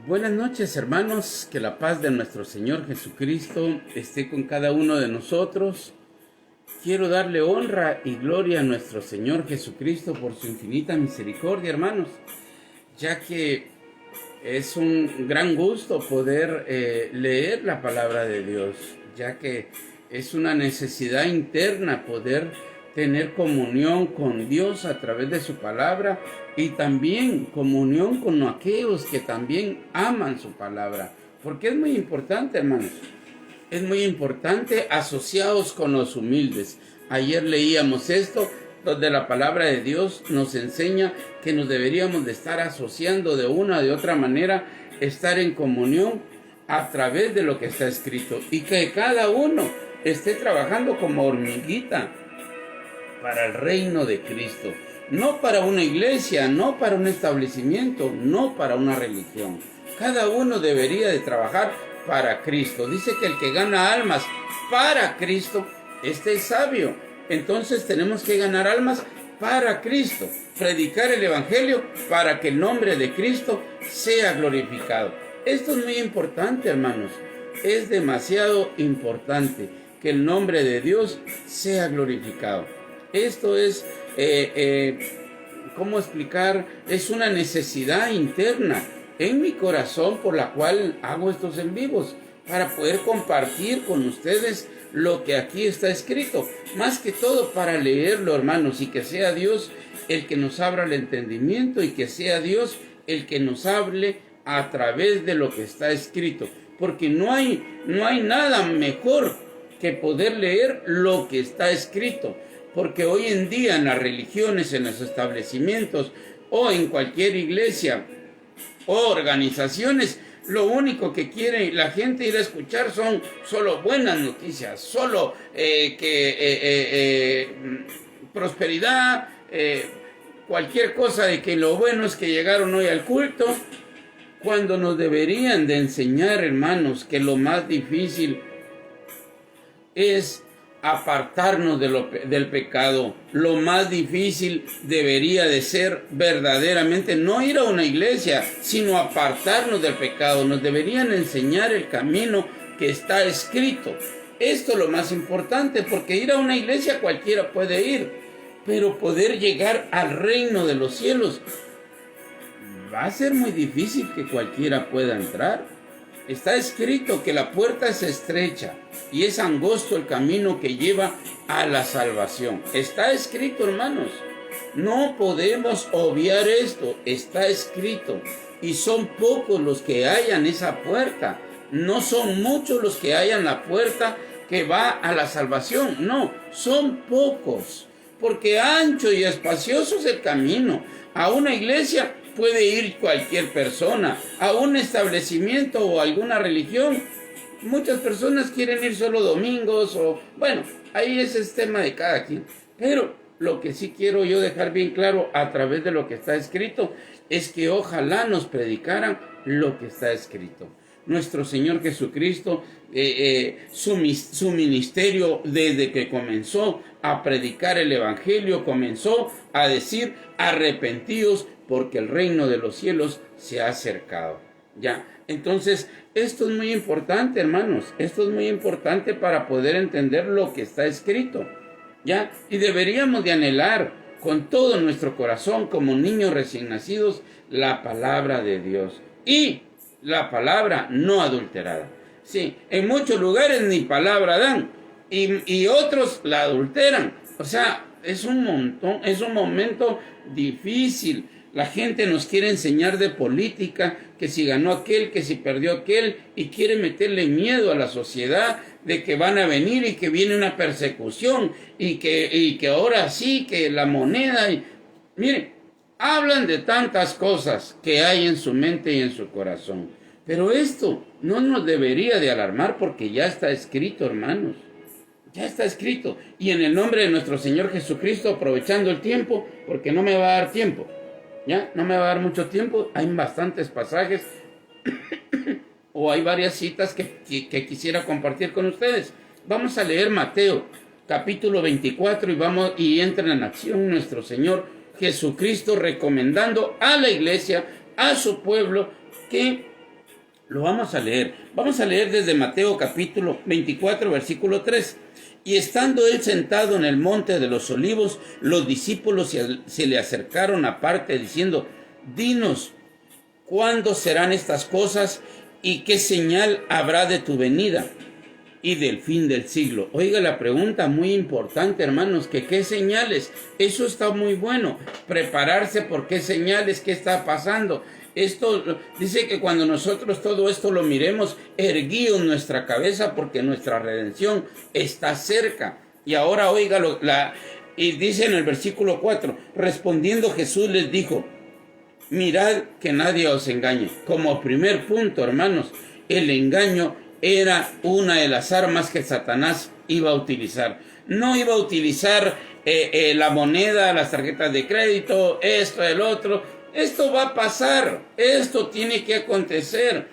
Buenas noches, hermanos, que la paz de nuestro Señor Jesucristo esté con cada uno de nosotros. Quiero darle honra y gloria a nuestro Señor Jesucristo por su infinita misericordia, hermanos, ya que es un gran gusto poder leer la palabra de Dios, ya que es una necesidad interna poder tener comunión con Dios a través de su palabra y también comunión con aquellos que también aman su palabra, porque es muy importante, hermanos. Es muy importante asociados con los humildes. Ayer leíamos esto, donde la palabra de Dios nos enseña que nos deberíamos de estar asociando de una o de otra manera, estar en comunión a través de lo que está escrito y que cada uno esté trabajando como hormiguita para el reino de Cristo. No para una iglesia, no para un establecimiento, no para una religión. Cada uno debería de trabajar para Cristo. Dice que el que gana almas para Cristo, este es sabio. Entonces tenemos que ganar almas para Cristo, predicar el Evangelio para que el nombre de Cristo sea glorificado. Esto es muy importante, hermanos. Es demasiado importante que el nombre de Dios sea glorificado. Esto es, ¿cómo explicar? Es una necesidad interna en mi corazón por la cual hago estos en vivos, para poder compartir con ustedes lo que aquí está escrito, más que todo para leerlo, hermanos, y que sea Dios el que nos abra el entendimiento y que sea Dios el que nos hable a través de lo que está escrito, porque no hay nada mejor que poder leer lo que está escrito, porque hoy en día en las religiones, en los establecimientos o en cualquier iglesia o organizaciones, lo único que quiere la gente ir a escuchar son solo buenas noticias, solo prosperidad, cualquier cosa de que lo bueno es que llegaron hoy al culto, cuando nos deberían de enseñar, hermanos, que lo más difícil es apartarnos del pecado. Lo más difícil debería de ser verdaderamente no ir a una iglesia, sino apartarnos del pecado. Nos deberían enseñar el camino que está escrito. Esto es lo más importante, porque ir a una iglesia cualquiera puede ir, pero poder llegar al reino de los cielos va a ser muy difícil que cualquiera pueda entrar. Está escrito que la puerta es estrecha y es angosto el camino que lleva a la salvación. Está escrito, hermanos. No podemos obviar esto. Está escrito. Y son pocos los que hallan esa puerta. No son muchos los que hallan la puerta que va a la salvación. No, son pocos. Porque ancho y espacioso es el camino. A una iglesia puede ir cualquier persona, a un establecimiento o alguna religión. Muchas personas quieren ir solo domingos o, bueno, ahí ese es tema de cada quien. Pero lo que sí quiero yo dejar bien claro a través de lo que está escrito es que ojalá nos predicaran lo que está escrito. Nuestro Señor Jesucristo, su ministerio desde que comenzó a predicar el Evangelio, comenzó a decir: arrepentidos porque el reino de los cielos se ha acercado. Ya, entonces esto es muy importante, hermanos. Esto es muy importante para poder entender lo que está escrito. Ya, y deberíamos de anhelar con todo nuestro corazón, como niños recién nacidos, la palabra de Dios. Y la palabra no adulterada. Sí, en muchos lugares ni palabra dan y otros la adulteran. O sea, es un momento difícil. La gente nos quiere enseñar de política, que si ganó aquel, que si perdió aquel, y quiere meterle miedo a la sociedad de que van a venir y que viene una persecución y que ahora sí, que la moneda. Miren, hablan de tantas cosas que hay en su mente y en su corazón. Pero esto no nos debería de alarmar, porque ya está escrito, hermanos. Ya está escrito. Y en el nombre de nuestro Señor Jesucristo, aprovechando el tiempo, porque no me va a dar tiempo. Ya, no me va a dar mucho tiempo. Hay bastantes pasajes o hay varias citas que quisiera compartir con ustedes. Vamos a leer Mateo, capítulo 24, y entra en acción nuestro Señor Jesucristo recomendando a la iglesia, a su pueblo, que Lo vamos a leer. Vamos a leer desde Mateo capítulo 24, versículo 3. Y estando él sentado en el monte de los olivos, los discípulos se le acercaron aparte diciendo: dinos, ¿cuándo serán estas cosas y qué señal habrá de tu venida y del fin del siglo? Oiga la pregunta muy importante, hermanos, que qué señales. Eso está muy bueno, prepararse por qué señales, qué está pasando. Esto dice que cuando nosotros todo esto lo miremos, erguíos nuestra cabeza porque nuestra redención está cerca. Y ahora oígalo, y dice en el versículo 4, respondiendo Jesús les dijo: mirad que nadie os engañe. Como primer punto, hermanos, el engaño era una de las armas que Satanás iba a utilizar. No iba a utilizar la moneda, las tarjetas de crédito, esto, el otro. Esto va a pasar, esto tiene que acontecer.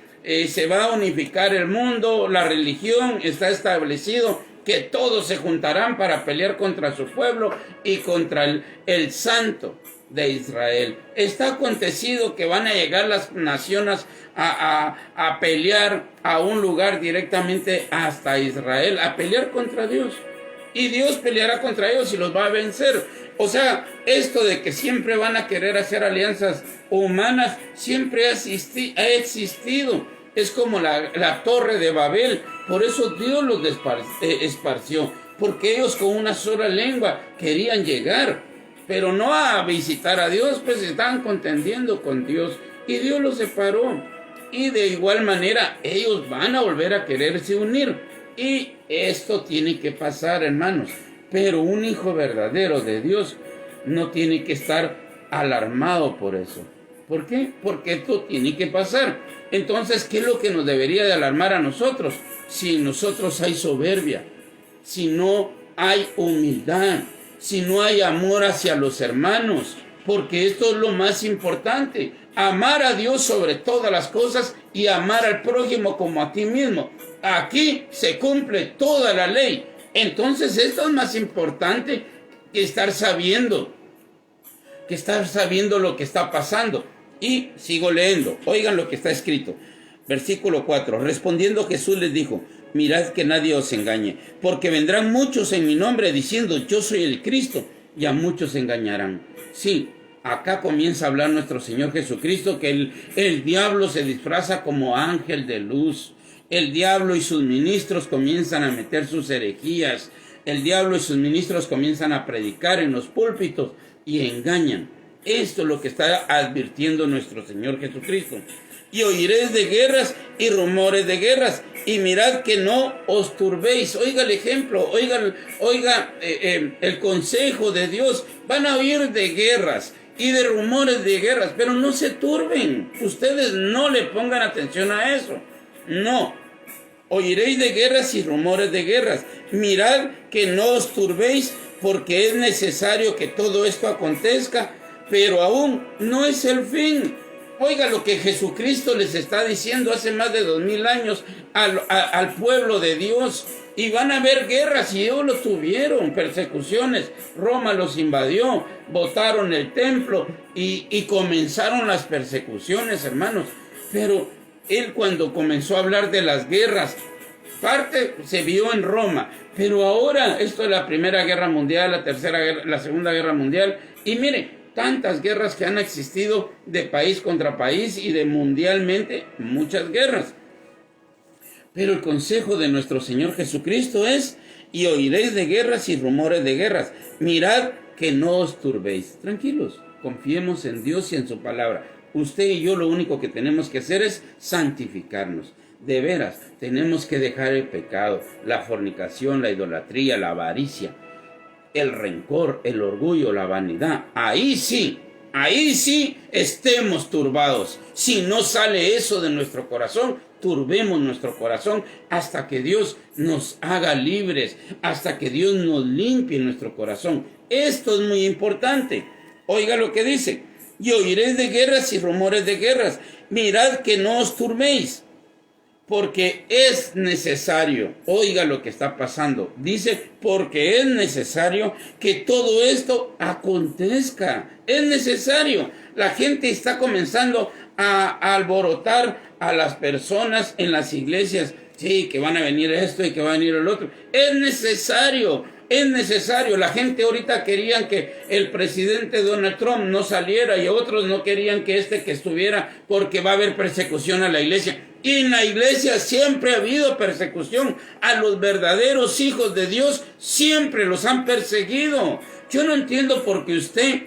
Se va a unificar el mundo, la religión está establecido que todos se juntarán para pelear contra su pueblo y contra el santo de Israel. Está acontecido que van a llegar las naciones a pelear a un lugar directamente hasta Israel, a pelear contra Dios. Y Dios peleará contra ellos y los va a vencer. O sea, esto de que siempre van a querer hacer alianzas humanas, siempre ha existido. Es como la torre de Babel. Por eso Dios los esparció. Porque ellos con una sola lengua querían llegar. Pero no a visitar a Dios, pues estaban contendiendo con Dios. Y Dios los separó. Y de igual manera ellos van a volver a quererse unir. Y esto tiene que pasar, hermanos. Pero un hijo verdadero de Dios no tiene que estar alarmado por eso. ¿Por qué? Porque esto tiene que pasar. Entonces, ¿qué es lo que nos debería de alarmar a nosotros? Si en nosotros hay soberbia, si no hay humildad, si no hay amor hacia los hermanos, porque esto es lo más importante. Amar a Dios sobre todas las cosas y amar al prójimo como a ti mismo. Aquí se cumple toda la ley. Entonces esto es más importante que estar sabiendo lo que está pasando. Y sigo leyendo, oigan lo que está escrito. Versículo 4, respondiendo Jesús les dijo: mirad que nadie os engañe, porque vendrán muchos en mi nombre diciendo: yo soy el Cristo, y a muchos engañarán. Sí, acá comienza a hablar nuestro Señor Jesucristo que el diablo se disfraza como ángel de luz. El diablo y sus ministros comienzan a meter sus herejías. El diablo y sus ministros comienzan a predicar en los púlpitos y engañan. Esto es lo que está advirtiendo nuestro Señor Jesucristo. Y oiréis de guerras y rumores de guerras, y mirad que no os turbéis. Oiga el ejemplo, oiga el consejo de Dios. Van a oír de guerras y de rumores de guerras, pero no se turben. Ustedes no le pongan atención a eso. No, oiréis de guerras y rumores de guerras. Mirad que no os turbéis, porque es necesario que todo esto acontezca, pero aún no es el fin. Oiga lo que Jesucristo les está diciendo hace más de 2000 años al pueblo de Dios. Y van a haber guerras, y ellos lo tuvieron, persecuciones. Roma los invadió, botaron el templo y comenzaron las persecuciones, hermanos. Pero él, cuando comenzó a hablar de las guerras, parte se vio en Roma, pero ahora esto es la Primera Guerra Mundial, la Segunda Guerra Mundial, y mire, tantas guerras que han existido de país contra país y de mundialmente, muchas guerras. Pero el consejo de nuestro Señor Jesucristo es: y oiréis de guerras y rumores de guerras, mirad que no os turbéis. Tranquilos, confiemos en Dios y en su palabra. Usted y yo lo único que tenemos que hacer es santificarnos. De veras, tenemos que dejar el pecado, la fornicación, la idolatría, la avaricia, el rencor, el orgullo, la vanidad. Ahí sí estemos turbados. Si no sale eso de nuestro corazón, turbemos nuestro corazón hasta que Dios nos haga libres, hasta que Dios nos limpie nuestro corazón. Esto es muy importante. Oiga lo que dice: y oiréis de guerras y rumores de guerras. Mirad que no os turbéis, porque es necesario. Oiga lo que está pasando. Dice, porque es necesario que todo esto acontezca. Es necesario. La gente está comenzando a alborotar a las personas en las iglesias. Sí, que van a venir esto y que va a venir el otro. Es necesario. La gente ahorita querían que el presidente Donald Trump no saliera y otros no querían que estuviera porque va a haber persecución a la iglesia. Y en la iglesia siempre ha habido persecución. A los verdaderos hijos de Dios siempre los han perseguido. Yo no entiendo por qué usted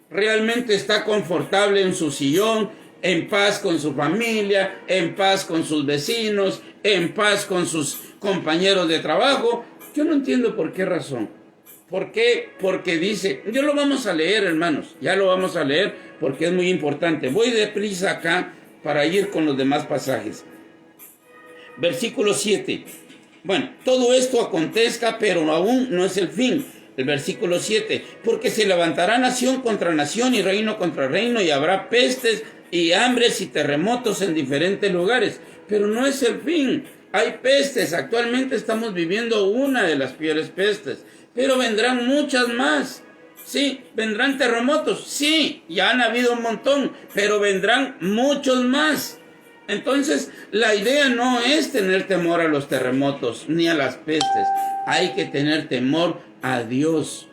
realmente está confortable en su sillón, en paz con su familia, en paz con sus vecinos, en paz con sus compañeros de trabajo. Yo no entiendo por qué razón. ¿Por qué? Porque dice, yo lo vamos a leer, hermanos, ya lo vamos a leer porque es muy importante. Voy deprisa acá para ir con los demás pasajes. Versículo 7. Bueno, todo esto acontezca, pero aún no es el fin. El versículo 7. Porque se levantará nación contra nación y reino contra reino y habrá pestes y hambres y terremotos en diferentes lugares. Pero no es el fin. Hay pestes. Actualmente estamos viviendo una de las peores pestes. Pero vendrán muchas más. Sí, vendrán terremotos. Sí, ya han habido un montón. Pero vendrán muchos más. Entonces, la idea no es tener temor a los terremotos ni a las pestes. Hay que tener temor a Dios.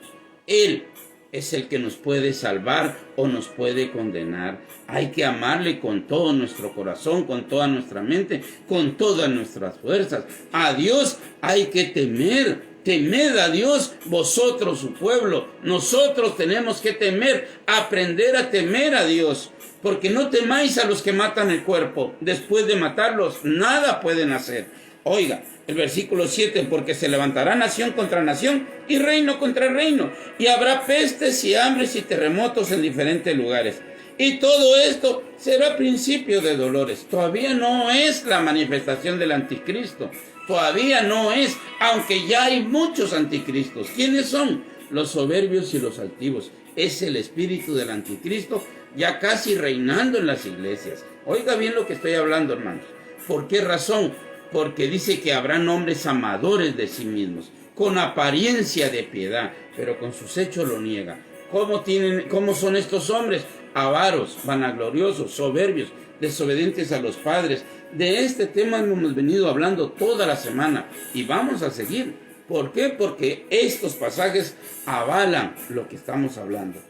Él es el que nos puede salvar o nos puede condenar. Hay que amarle con todo nuestro corazón, con toda nuestra mente, con todas nuestras fuerzas. A Dios hay que temer. Temed a Dios, vosotros su pueblo. Nosotros tenemos que temer, aprender a temer a Dios. Porque no temáis a los que matan el cuerpo. Después de matarlos, nada pueden hacer. Oiga, el versículo 7, porque se levantará nación contra nación y reino contra reino. Y habrá pestes y hambres y terremotos en diferentes lugares. Y todo esto será principio de dolores. Todavía no es la manifestación del anticristo. Todavía no es, aunque ya hay muchos anticristos. ¿Quiénes son? Los soberbios y los altivos. Es el espíritu del anticristo ya casi reinando en las iglesias. Oiga bien lo que estoy hablando, hermanos. ¿Por qué razón? Porque dice que habrán hombres amadores de sí mismos, con apariencia de piedad, pero con sus hechos lo niegan. ¿Cómo son estos hombres? Avaros, vanagloriosos, soberbios, desobedientes a los padres. De este tema hemos venido hablando toda la semana y vamos a seguir. ¿Por qué? Porque estos pasajes avalan lo que estamos hablando.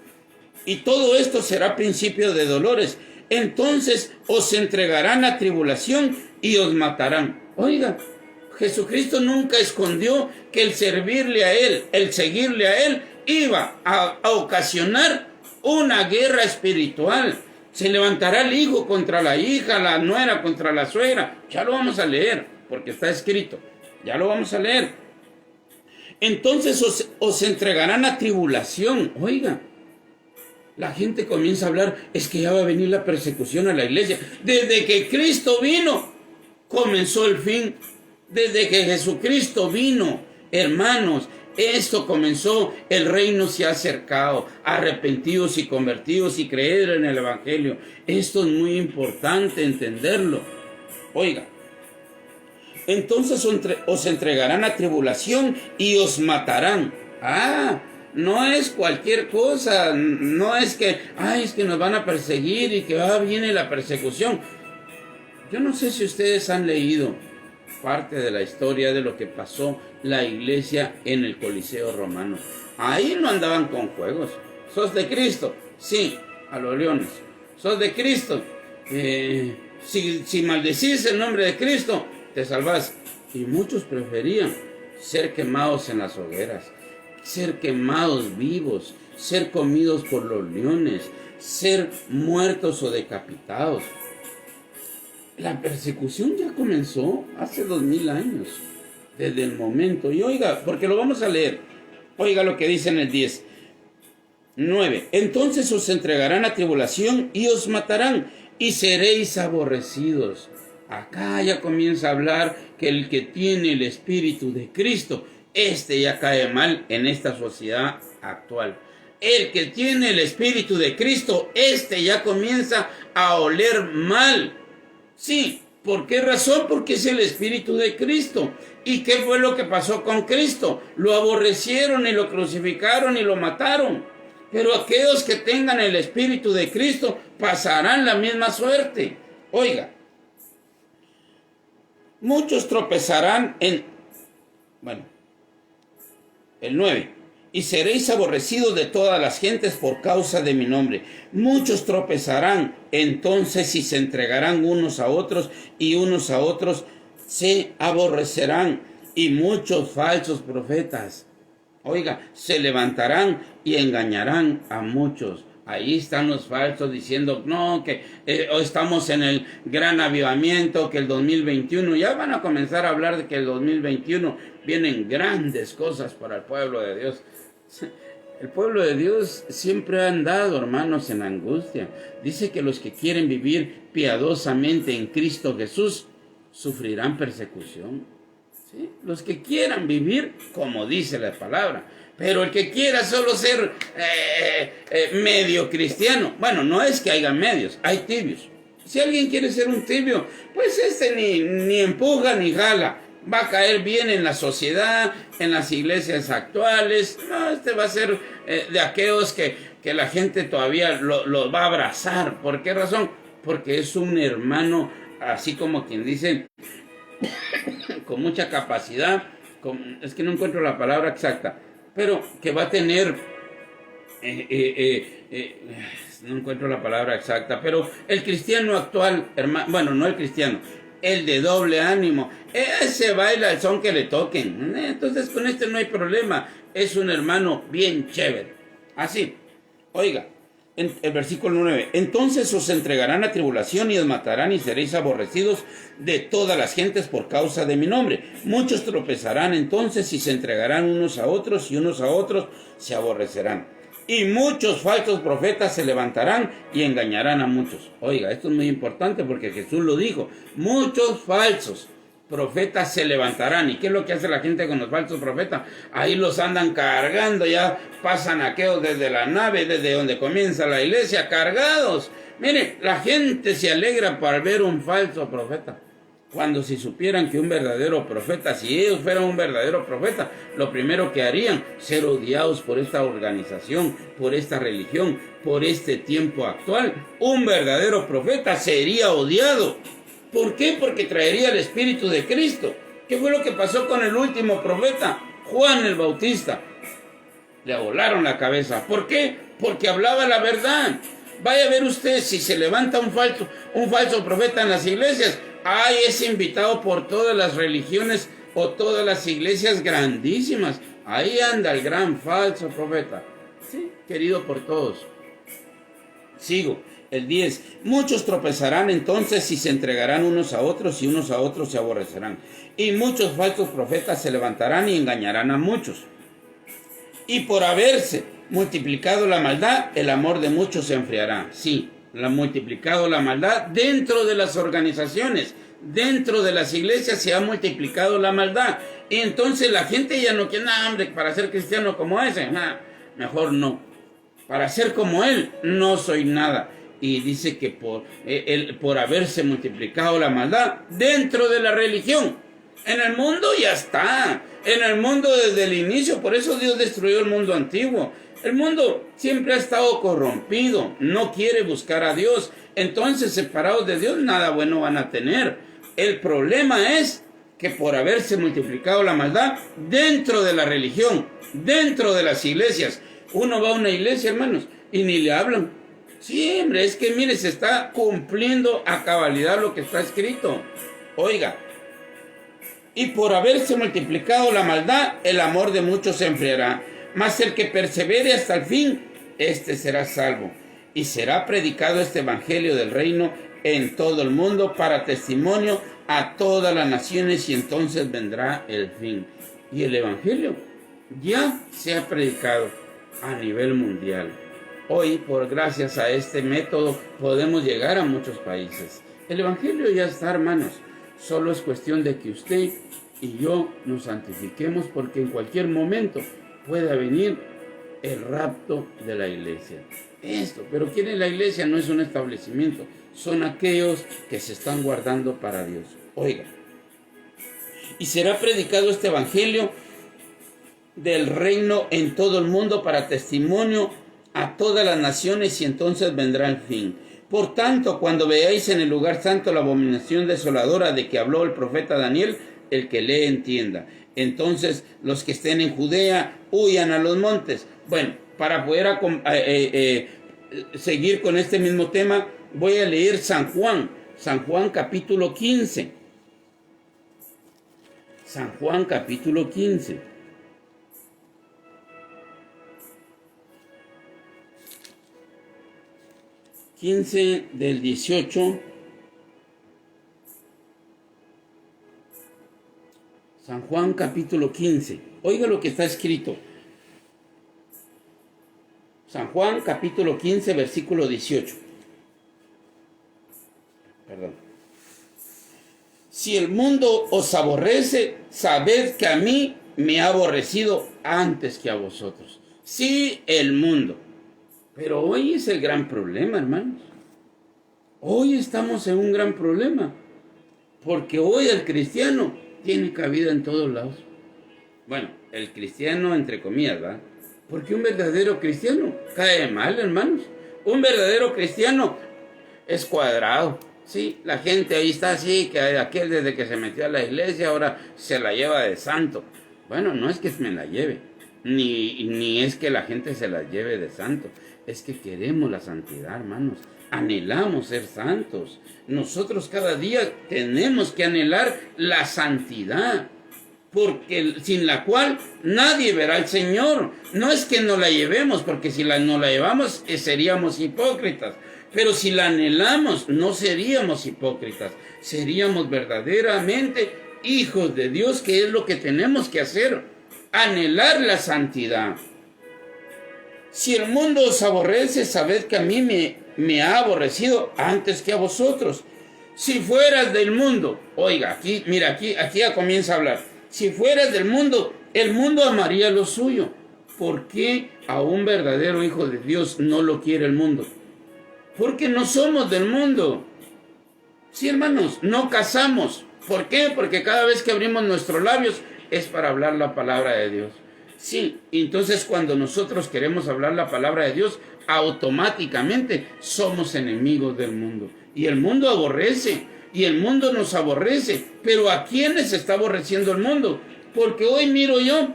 Y todo esto será principio de dolores. Entonces os entregarán a tribulación y os matarán. Oiga, Jesucristo nunca escondió que el servirle a Él, el seguirle a Él, iba a ocasionar una guerra espiritual. Se levantará el hijo contra la hija, la nuera contra la suegra. Ya lo vamos a leer, porque está escrito. Ya lo vamos a leer. Entonces os entregarán a tribulación. Oiga, la gente comienza a hablar, es que ya va a venir la persecución a la iglesia. Desde que Cristo vino, comenzó el fin. Desde que Jesucristo vino, hermanos, esto comenzó, el reino se ha acercado. Arrepentidos y convertidos y creer en el evangelio. Esto es muy importante entenderlo. Oiga, entonces os entregarán a tribulación y os matarán. No es cualquier cosa, no es que, es que nos van a perseguir y que viene la persecución. Yo no sé si ustedes han leído parte de la historia de lo que pasó la iglesia en el Coliseo Romano. Ahí no andaban con juegos. ¿Sos de Cristo? Sí, a los leones. ¿Sos de Cristo? Si maldecís el nombre de Cristo, te salvás. Y muchos preferían ser quemados en las hogueras, ser quemados vivos, ser comidos por los leones, ser muertos o decapitados. La persecución ya comenzó hace 2000 años, desde el momento. Y oiga, porque lo vamos a leer. Oiga lo que dice en el 10:9. Entonces os entregarán a tribulación y os matarán y seréis aborrecidos. Acá ya comienza a hablar que el que tiene el Espíritu de Cristo, ya cae mal en esta sociedad actual. El que tiene el Espíritu de Cristo, ya comienza a oler mal. Sí, ¿por qué razón? Porque es el Espíritu de Cristo. ¿Y qué fue lo que pasó con Cristo? Lo aborrecieron y lo crucificaron y lo mataron. Pero aquellos que tengan el Espíritu de Cristo pasarán la misma suerte. Oiga, muchos tropezarán el 9. Y seréis aborrecidos de todas las gentes por causa de mi nombre. Muchos tropezarán entonces y se entregarán unos a otros, y unos a otros se aborrecerán. Y muchos falsos profetas, oiga, se levantarán y engañarán a muchos. Ahí están los falsos diciendo, no, que estamos en el gran avivamiento, que el 2021, ya van a comenzar a hablar de que el 2021 vienen grandes cosas para el pueblo de Dios. El pueblo de Dios siempre ha andado, hermanos, en angustia. Dice que los que quieren vivir piadosamente en Cristo Jesús sufrirán persecución. ¿Sí? Los que quieran vivir como dice la palabra. Pero el que quiera solo ser medio cristiano, bueno, no es que haya medios, hay tibios. Si alguien quiere ser un tibio, pues ni empuja ni jala. Va a caer bien en la sociedad, en las iglesias actuales. No, va a ser de aquellos que la gente todavía lo va a abrazar. ¿Por qué razón? Porque es un hermano, así como quien dice, con mucha capacidad, es que no encuentro la palabra exacta, pero que va a tener, no encuentro la palabra exacta, pero el cristiano actual, hermano, bueno, no el cristiano, el de doble ánimo, ese baila el son que le toquen, entonces con este no hay problema, es un hermano bien chévere. Así, oiga, en el versículo 9, entonces os entregarán a tribulación y os matarán y seréis aborrecidos de todas las gentes por causa de mi nombre. Muchos tropezarán entonces y se entregarán unos a otros y unos a otros se aborrecerán. Y muchos falsos profetas se levantarán y engañarán a muchos. Oiga, esto es muy importante porque Jesús lo dijo. Muchos falsos profetas se levantarán. ¿Y qué es lo que hace la gente con los falsos profetas? Ahí los andan cargando, ya pasan aquellos desde la nave, desde donde comienza la iglesia, cargados. Mire, la gente se alegra por ver un falso profeta. Cuando si supieran que un verdadero profeta, si ellos fueran un verdadero profeta, lo primero que harían, ser odiados por esta organización, por esta religión, por este tiempo actual. Un verdadero profeta sería odiado. ¿Por qué? Porque traería el Espíritu de Cristo. ¿Qué fue lo que pasó con el último profeta? Juan el Bautista. Le volaron la cabeza. ¿Por qué? Porque hablaba la verdad. Vaya a ver usted si se levanta un falso profeta en las iglesias. Ay, es invitado por todas las religiones o todas las iglesias grandísimas. Ahí anda el gran falso profeta. Sí, querido por todos. Sigo. El 10. Muchos tropezarán entonces y se entregarán unos a otros y unos a otros se aborrecerán. Y muchos falsos profetas se levantarán y engañarán a muchos. Y por haberse multiplicado la maldad, el amor de muchos se enfriará. Sí, multiplicado la maldad dentro de las organizaciones, dentro de las iglesias se ha multiplicado la maldad. Y entonces la gente ya no quiere, hambre, para ser cristiano como ese, mejor no. Para ser como él, no soy nada. Y dice que por haberse multiplicado la maldad dentro de la religión. En el mundo ya está. En el mundo desde el inicio. Por eso Dios destruyó el mundo antiguo. El mundo siempre ha estado corrompido. No quiere buscar a Dios. Entonces, separados de Dios, nada bueno van a tener. El problema es que por haberse multiplicado la maldad dentro de la religión, dentro de las iglesias. Uno va a una iglesia, hermanos, y ni le hablan. Sí, hombre, es que mire, se está cumpliendo a cabalidad lo que está escrito. Oiga, y por haberse multiplicado la maldad, el amor de muchos se enfriará. Mas el que persevere hasta el fin, este será salvo. Y será predicado este evangelio del reino en todo el mundo para testimonio a todas las naciones y entonces vendrá el fin. Y el evangelio ya se ha predicado a nivel mundial. Hoy, por gracias a este método, podemos llegar a muchos países. El evangelio ya está, hermanos. Solo es cuestión de que usted y yo nos santifiquemos porque en cualquier momento pueda venir el rapto de la iglesia. Pero ¿quién es la iglesia? No es un establecimiento. Son aquellos que se están guardando para Dios. Oiga. Y será predicado este evangelio del reino en todo el mundo para testimonio a todas las naciones y entonces vendrá el fin. Por tanto, cuando veáis en el lugar santo la abominación desoladora de que habló el profeta Daniel, el que lee entienda. Entonces los que estén en Judea huyan a los montes. Bueno, para poder seguir con este mismo tema, voy a leer San Juan capítulo 15. San Juan capítulo 15. Del 18. San Juan capítulo 15. Oiga lo que está escrito. San Juan capítulo 15, versículo 18. Perdón. Si el mundo os aborrece, sabed que a mí me ha aborrecido antes que a vosotros. Sí, el mundo. Pero hoy es el gran problema, hermanos. Hoy estamos en un gran problema. Porque hoy el cristiano tiene cabida en todos lados. Bueno, el cristiano entre comillas, ¿verdad? Porque un verdadero cristiano cae mal, hermanos. Un verdadero cristiano es cuadrado. Sí, la gente ahí está así, que aquel desde que se metió a la iglesia ahora se la lleva de santo. Bueno, no es que me la lleve, ni es que la gente se la lleve de santo. Es que queremos la santidad, hermanos. Anhelamos ser santos. Nosotros cada día tenemos que anhelar la santidad, porque sin la cual nadie verá al Señor. No es que no la llevemos, porque si no la llevamos seríamos hipócritas. Pero si la anhelamos, no seríamos hipócritas. Seríamos verdaderamente hijos de Dios, que es lo que tenemos que hacer. Anhelar la santidad. Si el mundo os aborrece, sabed que a mí me ha aborrecido antes que a vosotros. Si fueras del mundo, oiga, aquí ya comienza a hablar. Si fueras del mundo, el mundo amaría lo suyo. ¿Por qué a un verdadero hijo de Dios no lo quiere el mundo? Porque no somos del mundo. Sí, hermanos, no casamos. ¿Por qué? Porque cada vez que abrimos nuestros labios es para hablar la palabra de Dios. Sí, entonces cuando nosotros queremos hablar la palabra de Dios, automáticamente somos enemigos del mundo. Y el mundo aborrece, y el mundo nos aborrece. Pero ¿a quiénes está aborreciendo el mundo? Porque hoy miro yo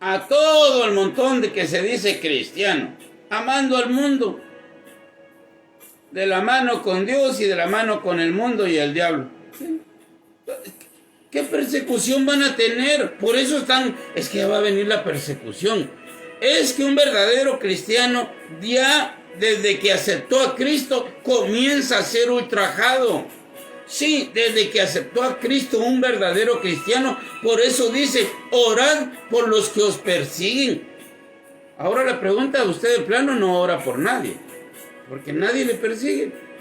a todo el montón de que se dice cristiano, amando al mundo, de la mano con Dios y de la mano con el mundo y el diablo. ¿Sí? ¿Qué persecución van a tener? Por eso es que ya va a venir la persecución. Es que un verdadero cristiano ya desde que aceptó a Cristo comienza a ser ultrajado. Sí, desde que aceptó a Cristo un verdadero cristiano, por eso dice, orad por los que os persiguen. Ahora la pregunta, usted de plano no ora por nadie, porque nadie le persigue.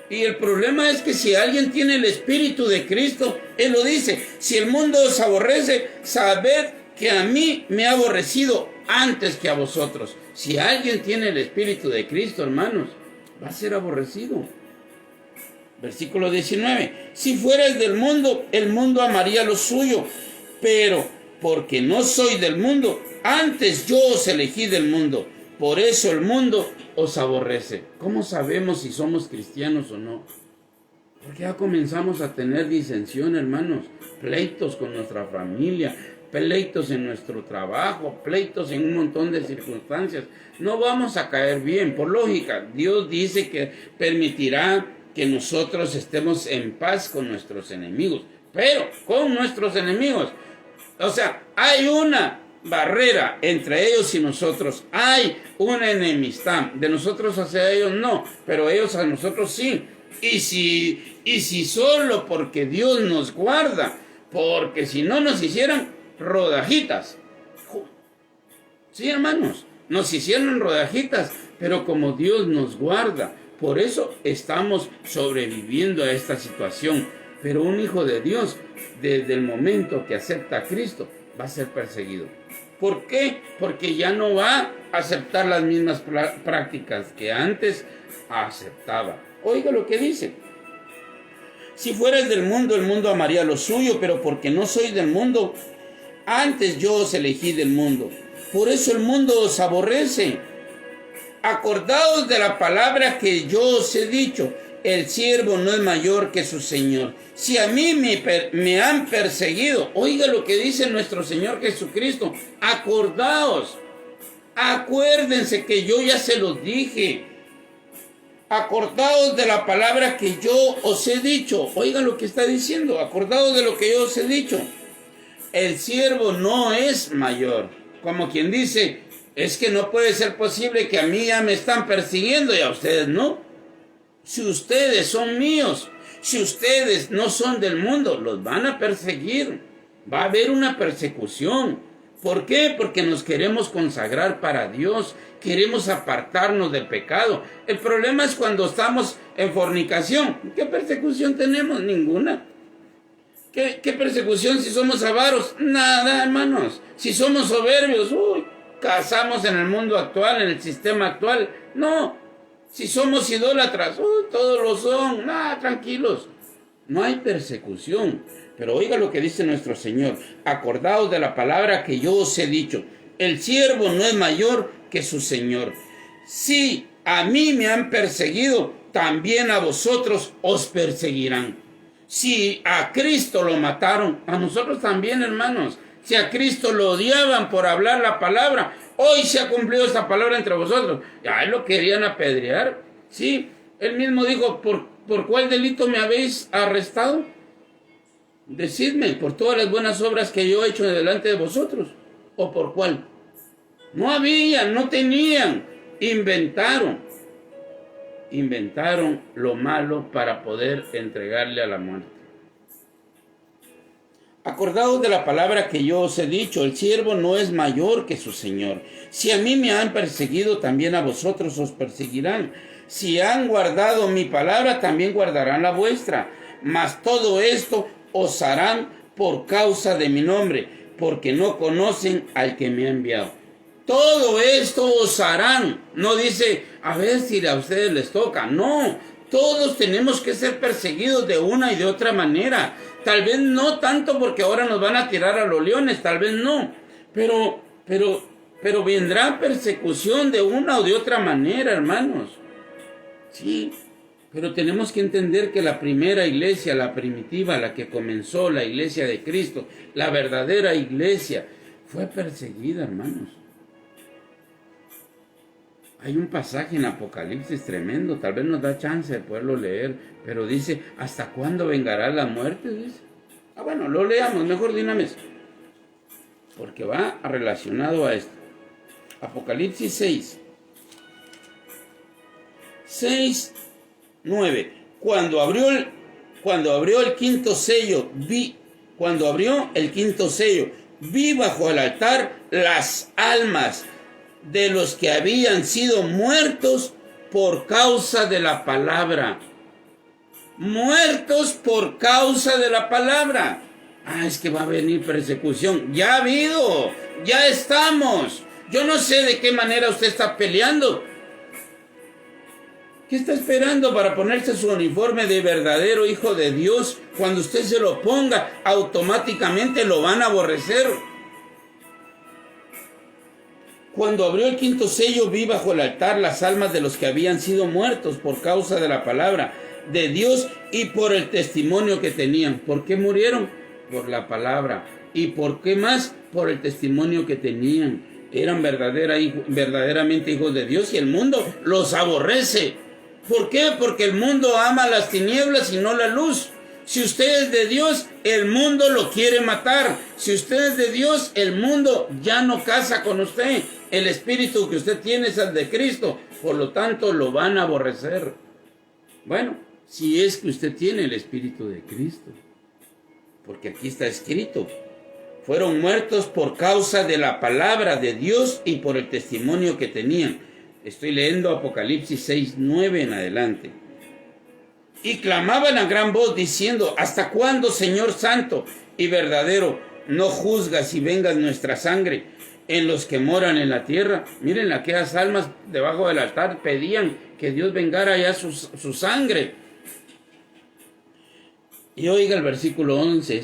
Y el problema es que si alguien tiene el Espíritu de Cristo, Él lo dice, si el mundo os aborrece, sabed que a mí me ha aborrecido antes que a vosotros. Si alguien tiene el Espíritu de Cristo, hermanos, va a ser aborrecido. Versículo 19, si fueres del mundo, el mundo amaría lo suyo, pero porque no soy del mundo, antes yo os elegí del mundo. Por eso el mundo os aborrece. ¿Cómo sabemos si somos cristianos o no? Porque ya comenzamos a tener disensión, hermanos. Pleitos con nuestra familia, pleitos en nuestro trabajo, pleitos en un montón de circunstancias. No vamos a caer bien, por lógica. Dios dice que permitirá que nosotros estemos en paz con nuestros enemigos. Pero con nuestros enemigos. O sea, hay una barrera entre ellos y nosotros. Hay una enemistad. De nosotros hacia ellos no, pero ellos a nosotros sí. Y si solo porque Dios nos guarda, porque si no nos hicieran rodajitas. Sí, hermanos, nos hicieron rodajitas, pero como Dios nos guarda, por eso estamos sobreviviendo a esta situación. Pero un hijo de Dios, desde el momento que acepta a Cristo, va a ser perseguido. ¿Por qué? Porque ya no va a aceptar las mismas prácticas que antes aceptaba. Oiga lo que dice. Si fueres del mundo, el mundo amaría lo suyo, pero porque no soy del mundo, antes yo os elegí del mundo. Por eso el mundo os aborrece. acordaos de la palabra que yo os he dicho, el siervo no es mayor que su Señor. Si a mí me han perseguido, oiga lo que dice nuestro Señor Jesucristo, acordaos, acuérdense que yo ya se los dije, acordaos de la palabra que yo os he dicho. Oiga lo que está diciendo, acordaos de lo que yo os he dicho. El siervo no es mayor. Como quien dice, es que no puede ser posible que a mí ya me están persiguiendo y a ustedes no. Si ustedes son míos, si ustedes no son del mundo, los van a perseguir. Va a haber una persecución. ¿Por qué? Porque nos queremos consagrar para Dios, queremos apartarnos del pecado. El problema es cuando estamos en fornicación. ¿Qué persecución tenemos? Ninguna. ¿Qué persecución si somos avaros? Nada, hermanos. Si somos soberbios, cazamos en el mundo actual, en el sistema actual. No. Si somos idólatras, todos lo son. Nada, tranquilos. No hay persecución. Pero oiga lo que dice nuestro Señor. Acordaos de la palabra que yo os he dicho. El siervo no es mayor que su Señor. Si a mí me han perseguido, también a vosotros os perseguirán. Si a Cristo lo mataron, a nosotros también, hermanos. Si a Cristo lo odiaban por hablar la palabra, hoy se ha cumplido esta palabra entre vosotros. Ya lo querían apedrear. Sí, él mismo dijo, ¿por cuál delito me habéis arrestado? Decidme, ¿por todas las buenas obras que yo he hecho delante de vosotros? ¿O por cuál? No habían, no tenían. Inventaron lo malo para poder entregarle a la muerte. Acordaos de la palabra que yo os he dicho, el siervo no es mayor que su Señor. Si a mí me han perseguido, también a vosotros os perseguirán. Si han guardado mi palabra, también guardarán la vuestra. Mas todo esto os harán por causa de mi nombre, porque no conocen al que me ha enviado. Todo esto os harán. No dice, a ver si a ustedes les toca. No, todos tenemos que ser perseguidos de una y de otra manera. Tal vez no tanto porque ahora nos van a tirar a los leones, tal vez no. Pero vendrá persecución de una o de otra manera, hermanos. Sí, pero tenemos que entender que la primera iglesia, la primitiva, la que comenzó, la iglesia de Cristo, la verdadera iglesia, fue perseguida, hermanos. Hay un pasaje en Apocalipsis tremendo, tal vez nos da chance de poderlo leer, pero dice, ¿hasta cuándo vengará la muerte? Dice. Bueno, lo leamos, mejor de una vez, porque va relacionado a esto. Apocalipsis 6:9. Cuando abrió el quinto sello, vi bajo el altar las almas de los que habían sido muertos por causa de la palabra. Muertos por causa de la palabra. Es que va a venir persecución. Ya ha habido, ya estamos. Yo no sé de qué manera usted está peleando. ¿Qué está esperando para ponerse su uniforme de verdadero hijo de Dios? Cuando usted se lo ponga, automáticamente lo van a aborrecer. Cuando abrió el quinto sello, vi bajo el altar las almas de los que habían sido muertos por causa de la palabra de Dios y por el testimonio que tenían. ¿Por qué murieron? Por la palabra. ¿Y por qué más? Por el testimonio que tenían. Eran verdaderamente hijos de Dios y el mundo los aborrece. ¿Por qué? Porque el mundo ama las tinieblas y no la luz. Si usted es de Dios, el mundo lo quiere matar. Si usted es de Dios, el mundo ya no casa con usted. El espíritu que usted tiene es el de Cristo. Por lo tanto, lo van a aborrecer. Bueno, si es que usted tiene el espíritu de Cristo. Porque aquí está escrito. Fueron muertos por causa de la palabra de Dios y por el testimonio que tenían. Estoy leyendo Apocalipsis 6:9 en adelante. Y clamaban a gran voz diciendo, ¿hasta cuándo, Señor santo y verdadero, no juzgas y vengas nuestra sangre en los que moran en la tierra? Miren, aquellas almas debajo del altar pedían que Dios vengara ya su sangre. Y oiga el versículo 11,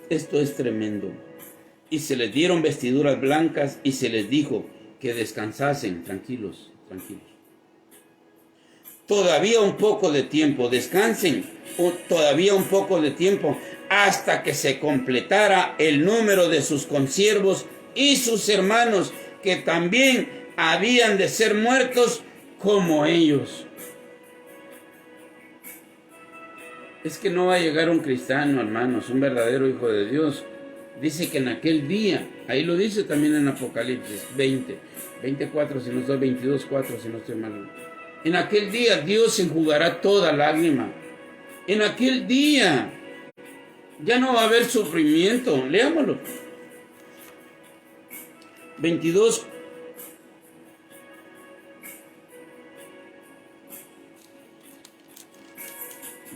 esto es tremendo. Y se les dieron vestiduras blancas y se les dijo que descansasen, tranquilos. todavía un poco de tiempo, descansen todavía un poco de tiempo, hasta que se completara el número de sus consiervos y sus hermanos, que también habían de ser muertos como ellos. Es que no va a llegar un cristiano, hermanos, un verdadero hijo de Dios. Dice que en aquel día, ahí lo dice también en Apocalipsis 24, si no estoy, 22, 4, si no estoy mal. En aquel día Dios enjugará toda lágrima. En aquel día ya no va a haber sufrimiento. Leámoslo. 22.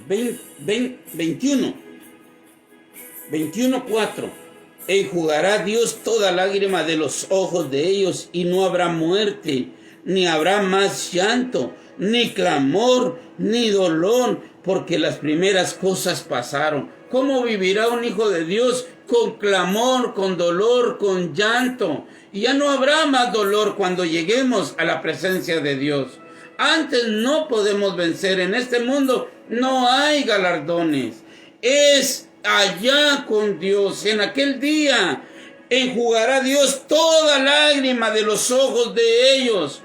21:4. Enjugará Dios toda lágrima de los ojos de ellos, y no habrá muerte, ni habrá más llanto, ni clamor, ni dolor, porque las primeras cosas pasaron. ¿Cómo vivirá un hijo de Dios? Con clamor, con dolor, con llanto. Y ya no habrá más dolor cuando lleguemos a la presencia de Dios. Antes no podemos vencer. En este mundo no hay galardones. Es allá con Dios. En aquel día enjugará Dios toda lágrima de los ojos de ellos.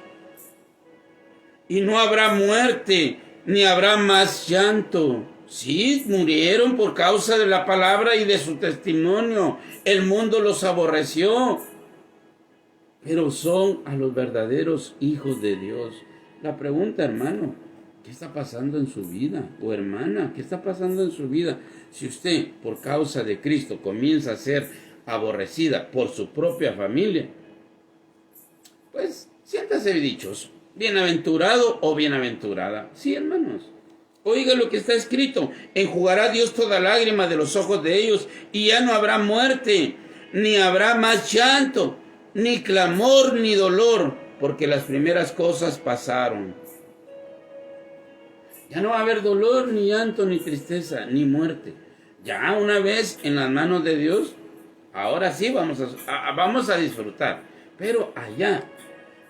Y no habrá muerte, ni habrá más llanto. Sí, murieron por causa de la palabra y de su testimonio. El mundo los aborreció. Pero son a los verdaderos hijos de Dios. La pregunta, hermano, ¿qué está pasando en su vida? O hermana, ¿qué está pasando en su vida? Si usted, por causa de Cristo, comienza a ser aborrecida por su propia familia, pues siéntase dichoso, bienaventurado o bienaventurada. Sí, hermanos. Oiga lo que está escrito: enjugará Dios toda lágrima de los ojos de ellos, y ya no habrá muerte, ni habrá más llanto, ni clamor, ni dolor, porque las primeras cosas pasaron. Ya no va a haber dolor, ni llanto, ni tristeza, ni muerte. Ya una vez en las manos de Dios, ahora sí vamos a disfrutar. Pero allá,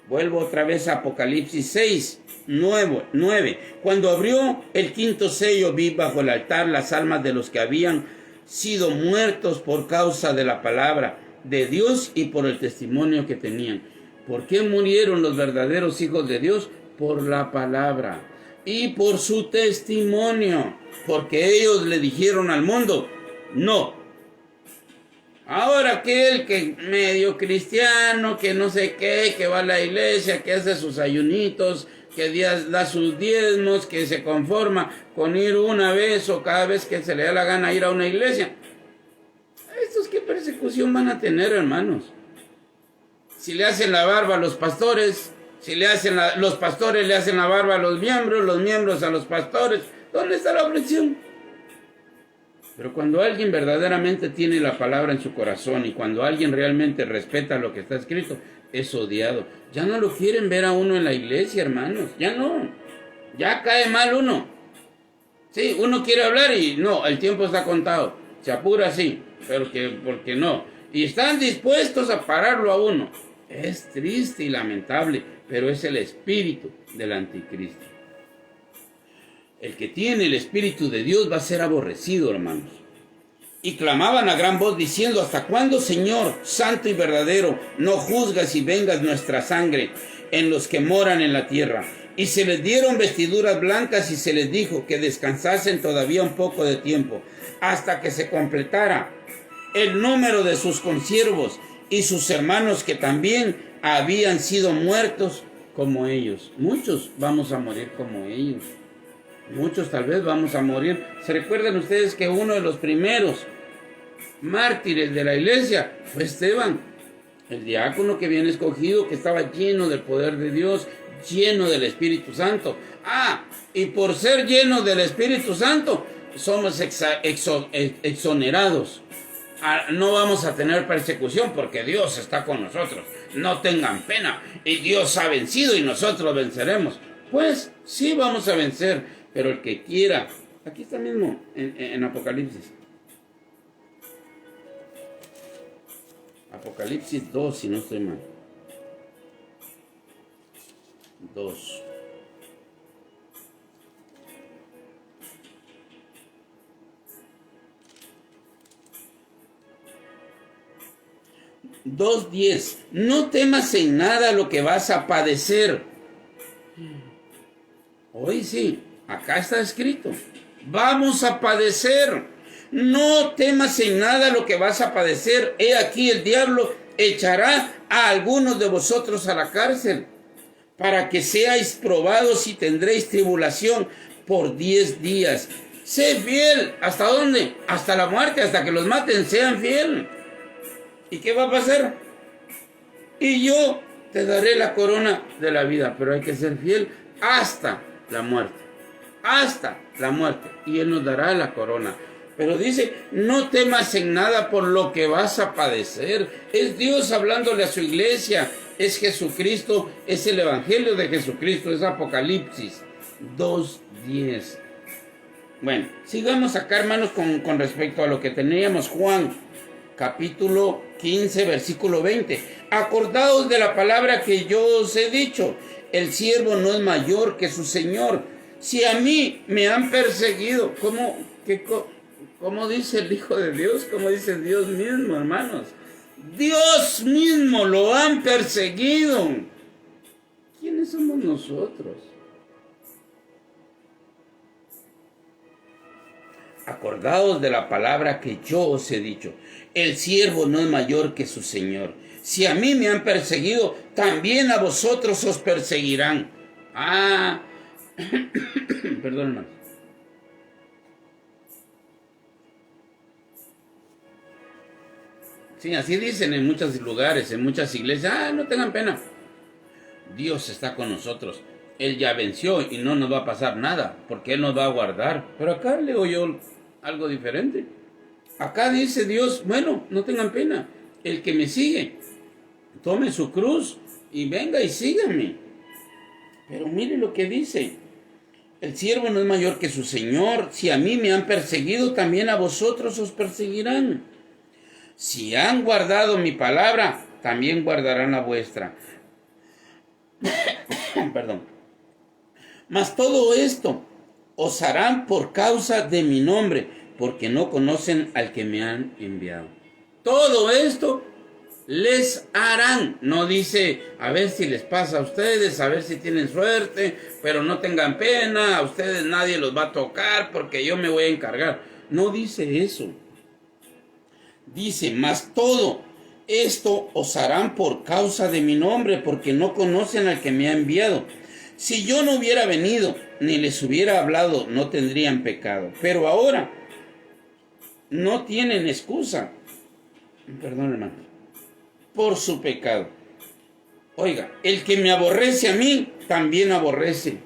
vuelvo otra vez a Apocalipsis 6:9. Cuando abrió el quinto sello, vi bajo el altar las almas de los que habían sido muertos por causa de la palabra de Dios y por el testimonio que tenían. ¿Por qué murieron los verdaderos hijos de Dios? Por la palabra y por su testimonio, porque ellos le dijeron al mundo: no. Ahora aquel que medio cristiano, que no sé qué, que va a la iglesia, que hace sus ayunitos, que da sus diezmos, que se conforma con ir una vez o cada vez que se le da la gana ir a una iglesia. ¿Estos qué persecución van a tener, hermanos? Si le hacen la barba a los pastores, los pastores le hacen la barba a los miembros a los pastores, ¿dónde está la opresión? Pero cuando alguien verdaderamente tiene la palabra en su corazón y cuando alguien realmente respeta lo que está escrito, es odiado. Ya no lo quieren ver a uno en la iglesia, hermanos. Ya no. Ya cae mal uno. Sí, uno quiere hablar y no, el tiempo está contado. Se apura, sí, pero porque no. Y están dispuestos a pararlo a uno. Es triste y lamentable, pero es el espíritu del anticristo. El que tiene el Espíritu de Dios va a ser aborrecido, hermanos. Y clamaban a gran voz diciendo: ¿hasta cuándo, Señor, santo y verdadero, no juzgas y vengas nuestra sangre en los que moran en la tierra? Y se les dieron vestiduras blancas y se les dijo que descansasen todavía un poco de tiempo, hasta que se completara el número de sus consiervos y sus hermanos, que también habían sido muertos como ellos. Muchos vamos a morir como ellos. Muchos tal vez vamos a morir. ¿Se recuerdan ustedes que uno de los primeros mártires de la iglesia fue Esteban, el diácono que viene escogido, que estaba lleno del poder de Dios, lleno del Espíritu Santo? Y por ser lleno del Espíritu Santo, somos exonerados. No vamos a tener persecución porque Dios está con nosotros. No tengan pena. Y Dios ha vencido y nosotros venceremos. Pues sí vamos a vencer. Pero el que quiera, aquí está mismo en Apocalipsis. Apocalipsis 2, si no estoy mal. 2. 2:10. No temas en nada lo que vas a padecer. Hoy sí, acá está escrito. Vamos a padecer. No temas en nada lo que vas a padecer. He aquí el diablo echará a algunos de vosotros a la cárcel, para que seáis probados y tendréis tribulación por 10 días. Sé fiel. ¿Hasta dónde? Hasta la muerte, hasta que los maten. Sean fiel. ¿Y qué va a pasar? Y yo te daré la corona de la vida. Pero hay que ser fiel hasta la muerte. Hasta la muerte. Y Él nos dará la corona. Pero dice, no temas en nada por lo que vas a padecer. Es Dios hablándole a su iglesia. Es Jesucristo. Es el evangelio de Jesucristo. Es Apocalipsis 2:10. Bueno, sigamos acá, hermanos, con respecto a lo que teníamos. Juan, capítulo 15, versículo 20. Acordaos de la palabra que yo os he dicho. El siervo no es mayor que su Señor. Si a mí me han perseguido, ¿cómo dice el Hijo de Dios? ¿Cómo dice Dios mismo, hermanos? Dios mismo lo han perseguido. ¿Quiénes somos nosotros? Acordaos de la palabra que yo os he dicho. El siervo no es mayor que su Señor. Si a mí me han perseguido, también a vosotros os perseguirán. Perdón, hermano. Sí, así dicen en muchos lugares, en muchas iglesias. No tengan pena. Dios está con nosotros. Él ya venció y no nos va a pasar nada, porque Él nos va a guardar. Pero acá leo yo algo diferente. Acá dice Dios, bueno, no tengan pena. El que me sigue, tome su cruz y venga y sígame. Pero mire lo que dice. El siervo no es mayor que su Señor. Si a mí me han perseguido, también a vosotros os perseguirán. Si han guardado mi palabra, también guardarán la vuestra. Perdón. Mas todo esto os harán por causa de mi nombre, porque no conocen al que me han enviado. Todo esto les harán. No dice, a ver si les pasa a ustedes, a ver si tienen suerte, pero no tengan pena, a ustedes nadie los va a tocar porque yo me voy a encargar. No dice eso. Dice, mas todo esto os harán por causa de mi nombre, porque no conocen al que me ha enviado. Si yo no hubiera venido, ni les hubiera hablado, no tendrían pecado. Pero ahora no tienen excusa. Perdón, hermano. Por su pecado. Oiga, el que me aborrece a mí, también aborrece.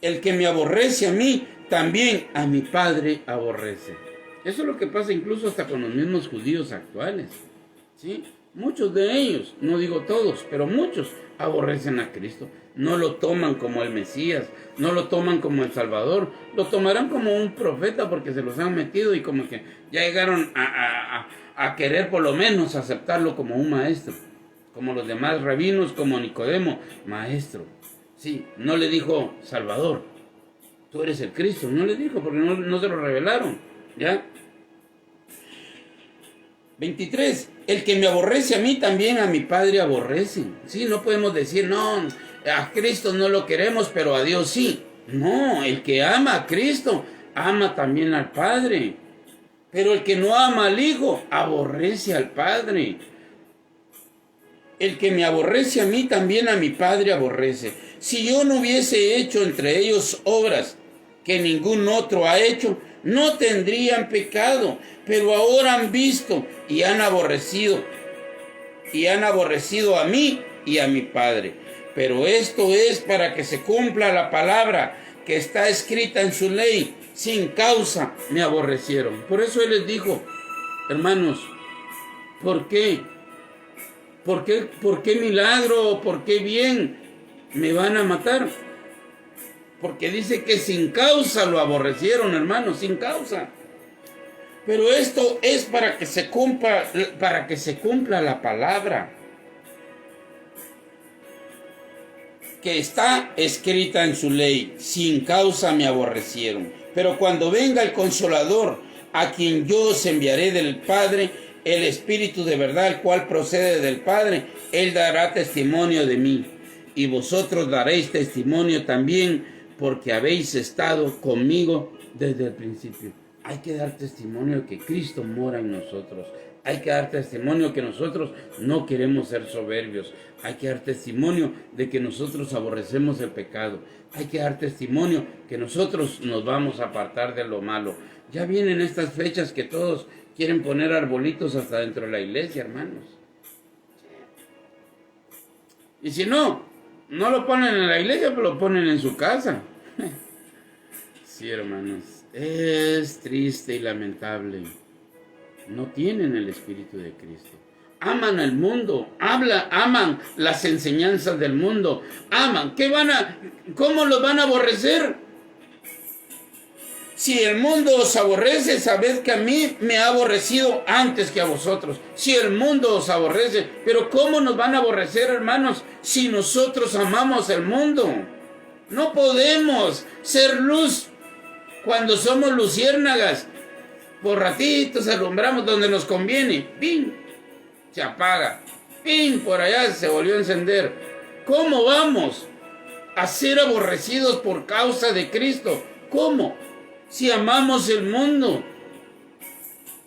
El que me aborrece a mí, también a mi Padre aborrece. Eso es lo que pasa incluso hasta con los mismos judíos actuales. ¿Sí? Muchos de ellos, no digo todos, pero muchos aborrecen a Cristo. No lo toman como el Mesías, no lo toman como el Salvador. Lo tomarán como un profeta porque se los han metido y como que ya llegaron a querer por lo menos aceptarlo como un maestro. Como los demás rabinos, como Nicodemo, maestro. Sí, no le dijo Salvador, tú eres el Cristo. No le dijo porque no se lo revelaron. ¿Ya? 23. El que me aborrece a mí, también a mi Padre aborrece. Sí, no podemos decir, no, a Cristo no lo queremos, pero a Dios sí. No, el que ama a Cristo, ama también al Padre. Pero el que no ama al Hijo, aborrece al Padre. El que me aborrece a mí, también a mi Padre aborrece. Si yo no hubiese hecho entre ellos obras que ningún otro ha hecho, no tendrían pecado, pero ahora han visto y han aborrecido a mí y a mi Padre. Pero esto es para que se cumpla la palabra que está escrita en su ley. Sin causa me aborrecieron. Por eso Él les dijo, hermanos, ¿por qué? ¿Por qué milagro? ¿Por qué bien me van a matar? Porque dice que sin causa lo aborrecieron, hermanos, sin causa. Pero esto es para que se cumpla la palabra que está escrita en su ley. Sin causa me aborrecieron. Pero cuando venga el Consolador, a quien yo os enviaré del Padre, el Espíritu de verdad, el cual procede del Padre, Él dará testimonio de mí. Y vosotros daréis testimonio también, porque habéis estado conmigo desde el principio. Hay que dar testimonio de que Cristo mora en nosotros. Hay que dar testimonio que nosotros no queremos ser soberbios. Hay que dar testimonio de que nosotros aborrecemos el pecado. Hay que dar testimonio que nosotros nos vamos a apartar de lo malo. Ya vienen estas fechas que todos quieren poner arbolitos hasta dentro de la iglesia, hermanos. Y si no lo ponen en la iglesia, pero lo ponen en su casa. Sí, hermanos, es triste y lamentable. No tienen el Espíritu de Cristo. Aman al mundo, aman las enseñanzas del mundo, aman. ¿Cómo los van a aborrecer? Si el mundo os aborrece, sabed que a mí me ha aborrecido antes que a vosotros. Si el mundo os aborrece, pero ¿cómo nos van a aborrecer, hermanos, si nosotros amamos el mundo? No podemos ser luz cuando somos luciérnagas. Por ratitos alumbramos donde nos conviene. ¡Pin! Se apaga. ¡Pin! Por allá se volvió a encender. ¿Cómo vamos a ser aborrecidos por causa de Cristo? ¿Cómo? Si amamos el mundo.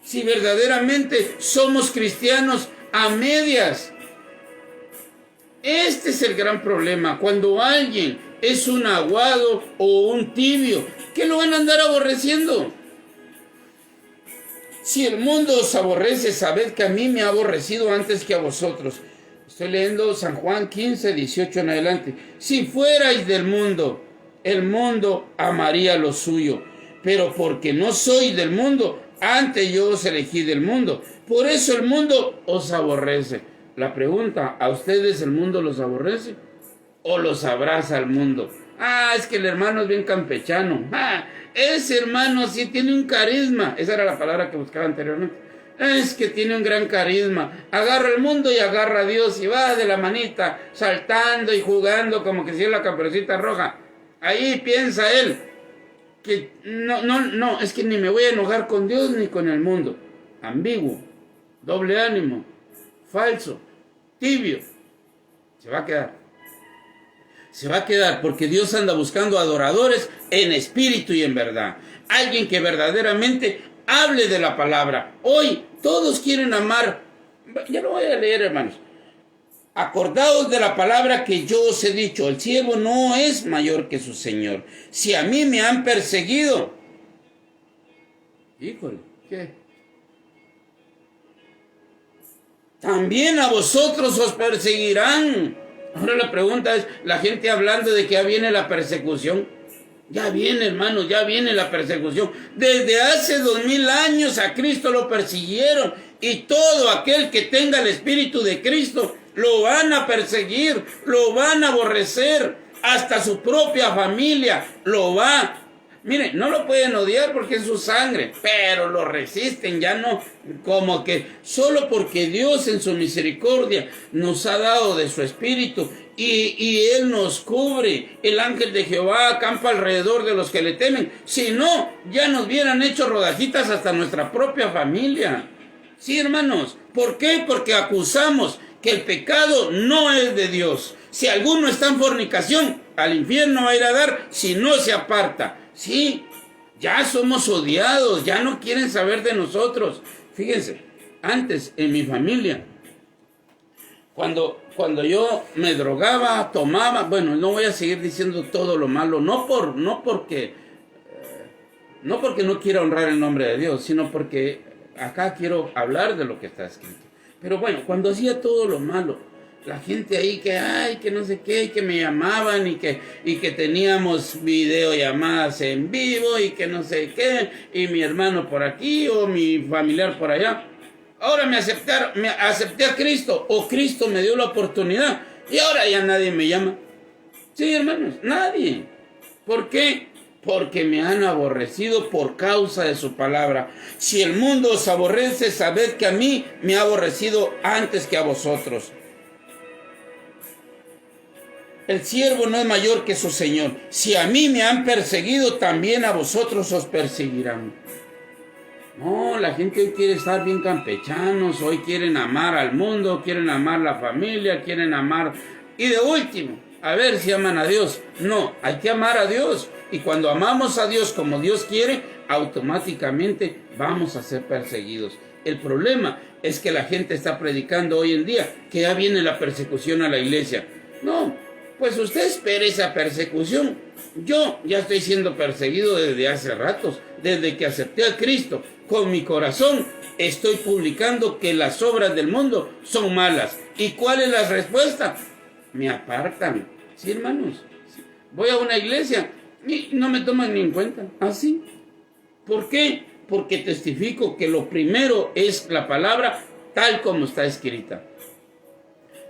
Si verdaderamente somos cristianos a medias. Este es el gran problema. Cuando alguien es un aguado o un tibio, ¿qué lo van a andar aborreciendo? Si el mundo os aborrece, sabed que a mí me ha aborrecido antes que a vosotros. Estoy leyendo San Juan 15, 18 en adelante. Si fuerais del mundo, el mundo amaría lo suyo. Pero porque no sois del mundo, antes yo os elegí del mundo. Por eso el mundo os aborrece. La pregunta, ¿a ustedes el mundo los aborrece? ¿O los abraza el mundo? Es que el hermano es bien campechano. Ese hermano sí tiene un carisma. Esa era la palabra que buscaba anteriormente. Es que tiene un gran carisma. Agarra el mundo y agarra a Dios y va de la manita, saltando y jugando como que si es la Caperucita Roja. Ahí piensa él que no, es que ni me voy a enojar con Dios ni con el mundo. Ambiguo, doble ánimo, falso, tibio. Se va a quedar. Se va a quedar porque Dios anda buscando adoradores en espíritu y en verdad. Alguien que verdaderamente hable de la palabra. Hoy todos quieren amar. Ya lo voy a leer, hermanos. Acordaos de la palabra que yo os he dicho. El siervo no es mayor que su Señor. Si a mí me han perseguido. Híjole, ¿qué? También a vosotros os perseguirán. Ahora la pregunta es, la gente hablando de que ya viene la persecución. Ya viene, hermanos, ya viene la persecución. Desde hace 2000 años a Cristo lo persiguieron. Y todo aquel que tenga el Espíritu de Cristo lo van a perseguir, lo van a aborrecer. Hasta su propia familia lo va. Miren, no lo pueden odiar porque es su sangre, pero lo resisten, ya no, como que solo porque Dios en su misericordia nos ha dado de su espíritu y Él nos cubre. El ángel de Jehová acampa alrededor de los que le temen. Si no, ya nos hubieran hecho rodajitas hasta nuestra propia familia. Sí, hermanos, ¿por qué? Porque acusamos que el pecado no es de Dios. Si alguno está en fornicación, al infierno va a ir a dar si no se aparta. Sí, ya somos odiados, ya no quieren saber de nosotros. Fíjense, antes en mi familia, cuando yo me drogaba, tomaba, bueno, no voy a seguir diciendo todo lo malo, no porque no quiera honrar el nombre de Dios, sino porque acá quiero hablar de lo que está escrito. Pero bueno, cuando hacía todo lo malo, la gente ahí que no sé qué, que me llamaban y que teníamos videollamadas en vivo y que no sé qué, y mi hermano por aquí o mi familiar por allá. Ahora me acepté a Cristo, o Cristo me dio la oportunidad y ahora ya nadie me llama. Sí, hermanos, nadie. ¿Por qué? Porque me han aborrecido por causa de su palabra. Si el mundo os aborrece, sabed que a mí me ha aborrecido antes que a vosotros. El siervo no es mayor que su Señor. Si a mí me han perseguido, también a vosotros os perseguirán. No, la gente hoy quiere estar bien campechanos, hoy quieren amar al mundo, quieren amar la familia, quieren amar... Y de último, a ver si aman a Dios. No, hay que amar a Dios. Y cuando amamos a Dios como Dios quiere, automáticamente vamos a ser perseguidos. El problema es que la gente está predicando hoy en día que ya viene la persecución a la iglesia. No, pues usted espere esa persecución. Yo ya estoy siendo perseguido desde hace ratos, desde que acepté a Cristo. Con mi corazón estoy publicando que las obras del mundo son malas. ¿Y cuál es la respuesta? Me apartan. Sí, hermanos. Voy a una iglesia y no me toman ni en cuenta. ¿Así? ¿Por qué? Porque testifico que lo primero es la palabra tal como está escrita.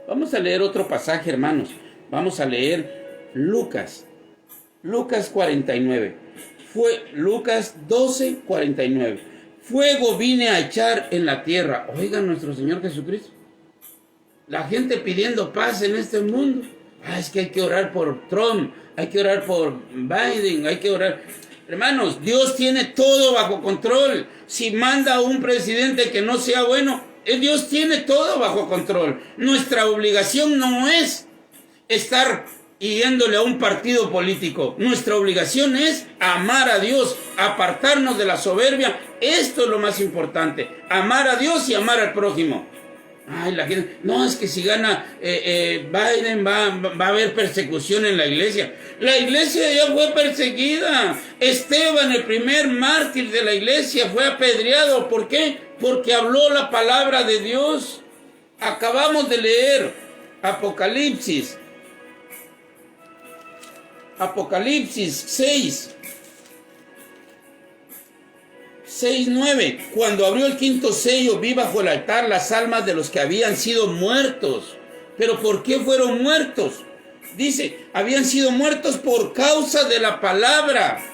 Vamos a leer otro pasaje, hermanos. Vamos a leer Lucas 49. Lucas 12, 49. Fuego vine a echar en la tierra. Oiga, nuestro Señor Jesucristo. La gente pidiendo paz en este mundo. Es que hay que orar por Trump, hay que orar por Biden, hay que orar... Hermanos, Dios tiene todo bajo control. Si manda a un presidente que no sea bueno, Dios tiene todo bajo control. Nuestra obligación no es estar yéndole a un partido político. Nuestra obligación es amar a Dios, apartarnos de la soberbia. Esto es lo más importante. Amar a Dios y amar al prójimo. La gente, no, es que si gana Biden va a haber persecución en la iglesia. La iglesia ya fue perseguida. Esteban, el primer mártir de la iglesia, fue apedreado. ¿Por qué? Porque habló la palabra de Dios. Acabamos de leer Apocalipsis 6:9. Cuando abrió el quinto sello, vi bajo el altar las almas de los que habían sido muertos. ¿Pero por qué fueron muertos? Dice, habían sido muertos por causa de la palabra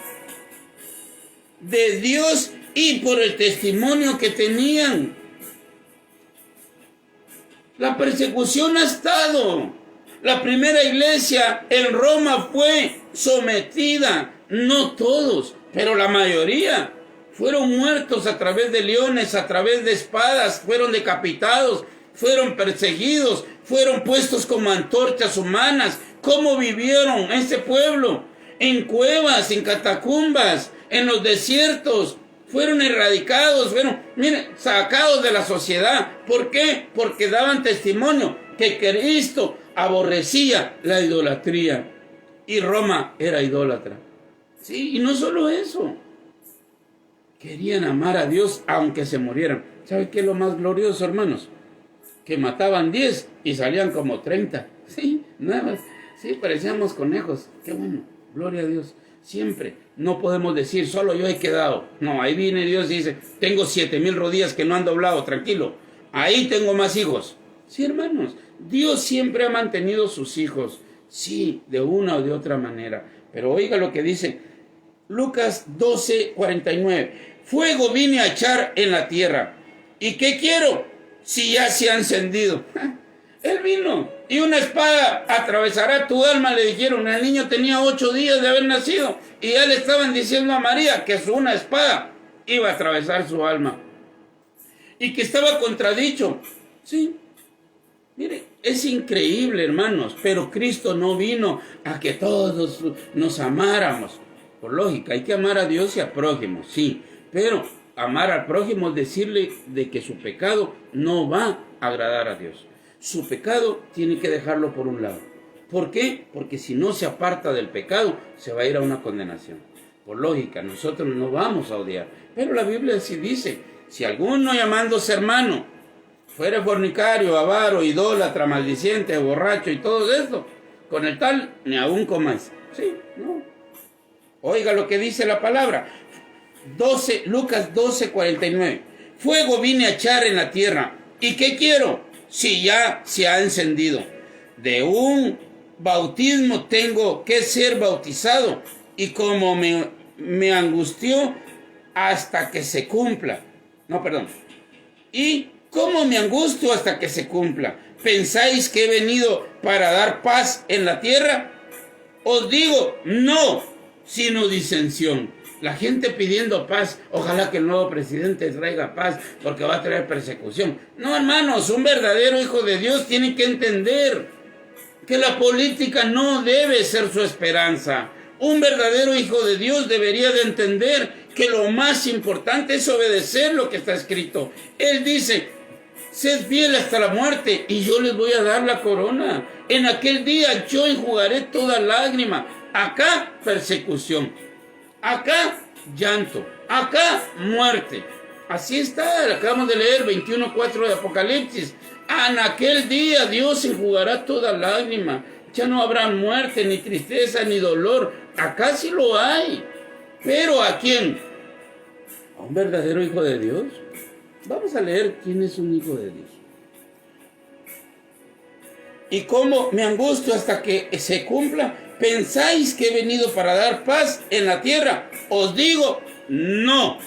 de Dios y por el testimonio que tenían. La persecución ha estado. La primera iglesia en Roma fue sometida, no todos, pero la mayoría. Fueron muertos a través de leones, a través de espadas, fueron decapitados, fueron perseguidos, fueron puestos como antorchas humanas. ¿Cómo vivieron ese pueblo? En cuevas, en catacumbas, en los desiertos. Fueron erradicados, sacados de la sociedad. ¿Por qué? Porque daban testimonio que Cristo aborrecía la idolatría. Y Roma era idólatra. Sí, y no solo eso. Querían amar a Dios aunque se murieran. ¿Sabe qué es lo más glorioso, hermanos? Que mataban 10 y salían como 30. Sí, nada más. Sí, parecíamos conejos. Qué bueno, gloria a Dios. Siempre. No podemos decir, solo yo he quedado. No, ahí viene Dios y dice, tengo 7,000 rodillas que no han doblado, tranquilo. Ahí tengo más hijos. Sí, hermanos. Dios siempre ha mantenido sus hijos. Sí, de una o de otra manera. Pero oiga lo que dice Lucas 12:49. Fuego vine a echar en la tierra. ¿Y qué quiero? Si ya se ha encendido. Él vino. Y una espada atravesará tu alma, le dijeron. El niño tenía 8 días de haber nacido. Y ya le estaban diciendo a María que una espada iba a atravesar su alma. Y que estaba contradicho. Sí. Mire, es increíble, hermanos. Pero Cristo no vino a que todos nos amáramos. Por lógica, hay que amar a Dios y al prójimo, sí. Pero amar al prójimo es decirle de que su pecado no va a agradar a Dios. Su pecado tiene que dejarlo por un lado. ¿Por qué? Porque si no se aparta del pecado, se va a ir a una condenación. Por lógica, nosotros no vamos a odiar. Pero la Biblia sí dice, si alguno llamándose hermano fuera fornicario, avaro, idólatra, maldiciente, borracho y todo esto, con el tal ni aún comáis. Sí, no. Oiga lo que dice la palabra. Lucas 12:49. Fuego vine a echar en la tierra. ¿Y qué quiero? Si ya se ha encendido. De un bautismo tengo que ser bautizado. Y como me angustió hasta que se cumpla. ¿Y cómo me angustio hasta que se cumpla? ¿Pensáis que he venido para dar paz en la tierra? Os digo, no, sino disensión. La gente pidiendo paz. Ojalá que el nuevo presidente traiga paz porque va a traer persecución. No, hermanos, un verdadero hijo de Dios tiene que entender que la política no debe ser su esperanza. Un verdadero hijo de Dios debería de entender que lo más importante es obedecer lo que está escrito. Él dice: sed fiel hasta la muerte y yo les voy a dar la corona. En aquel día yo enjugaré toda lágrima. Acá persecución, acá llanto, acá muerte. Así está, acabamos de leer 21:4 de Apocalipsis. En aquel día Dios enjugará toda lágrima. Ya no habrá muerte, ni tristeza, ni dolor. Acá sí lo hay. Pero ¿a quién? ¿A un verdadero hijo de Dios? Vamos a leer quién es un hijo de Dios. Y cómo me angustio hasta que se cumpla. ¿Pensáis que he venido para dar paz en la tierra? Os digo, no,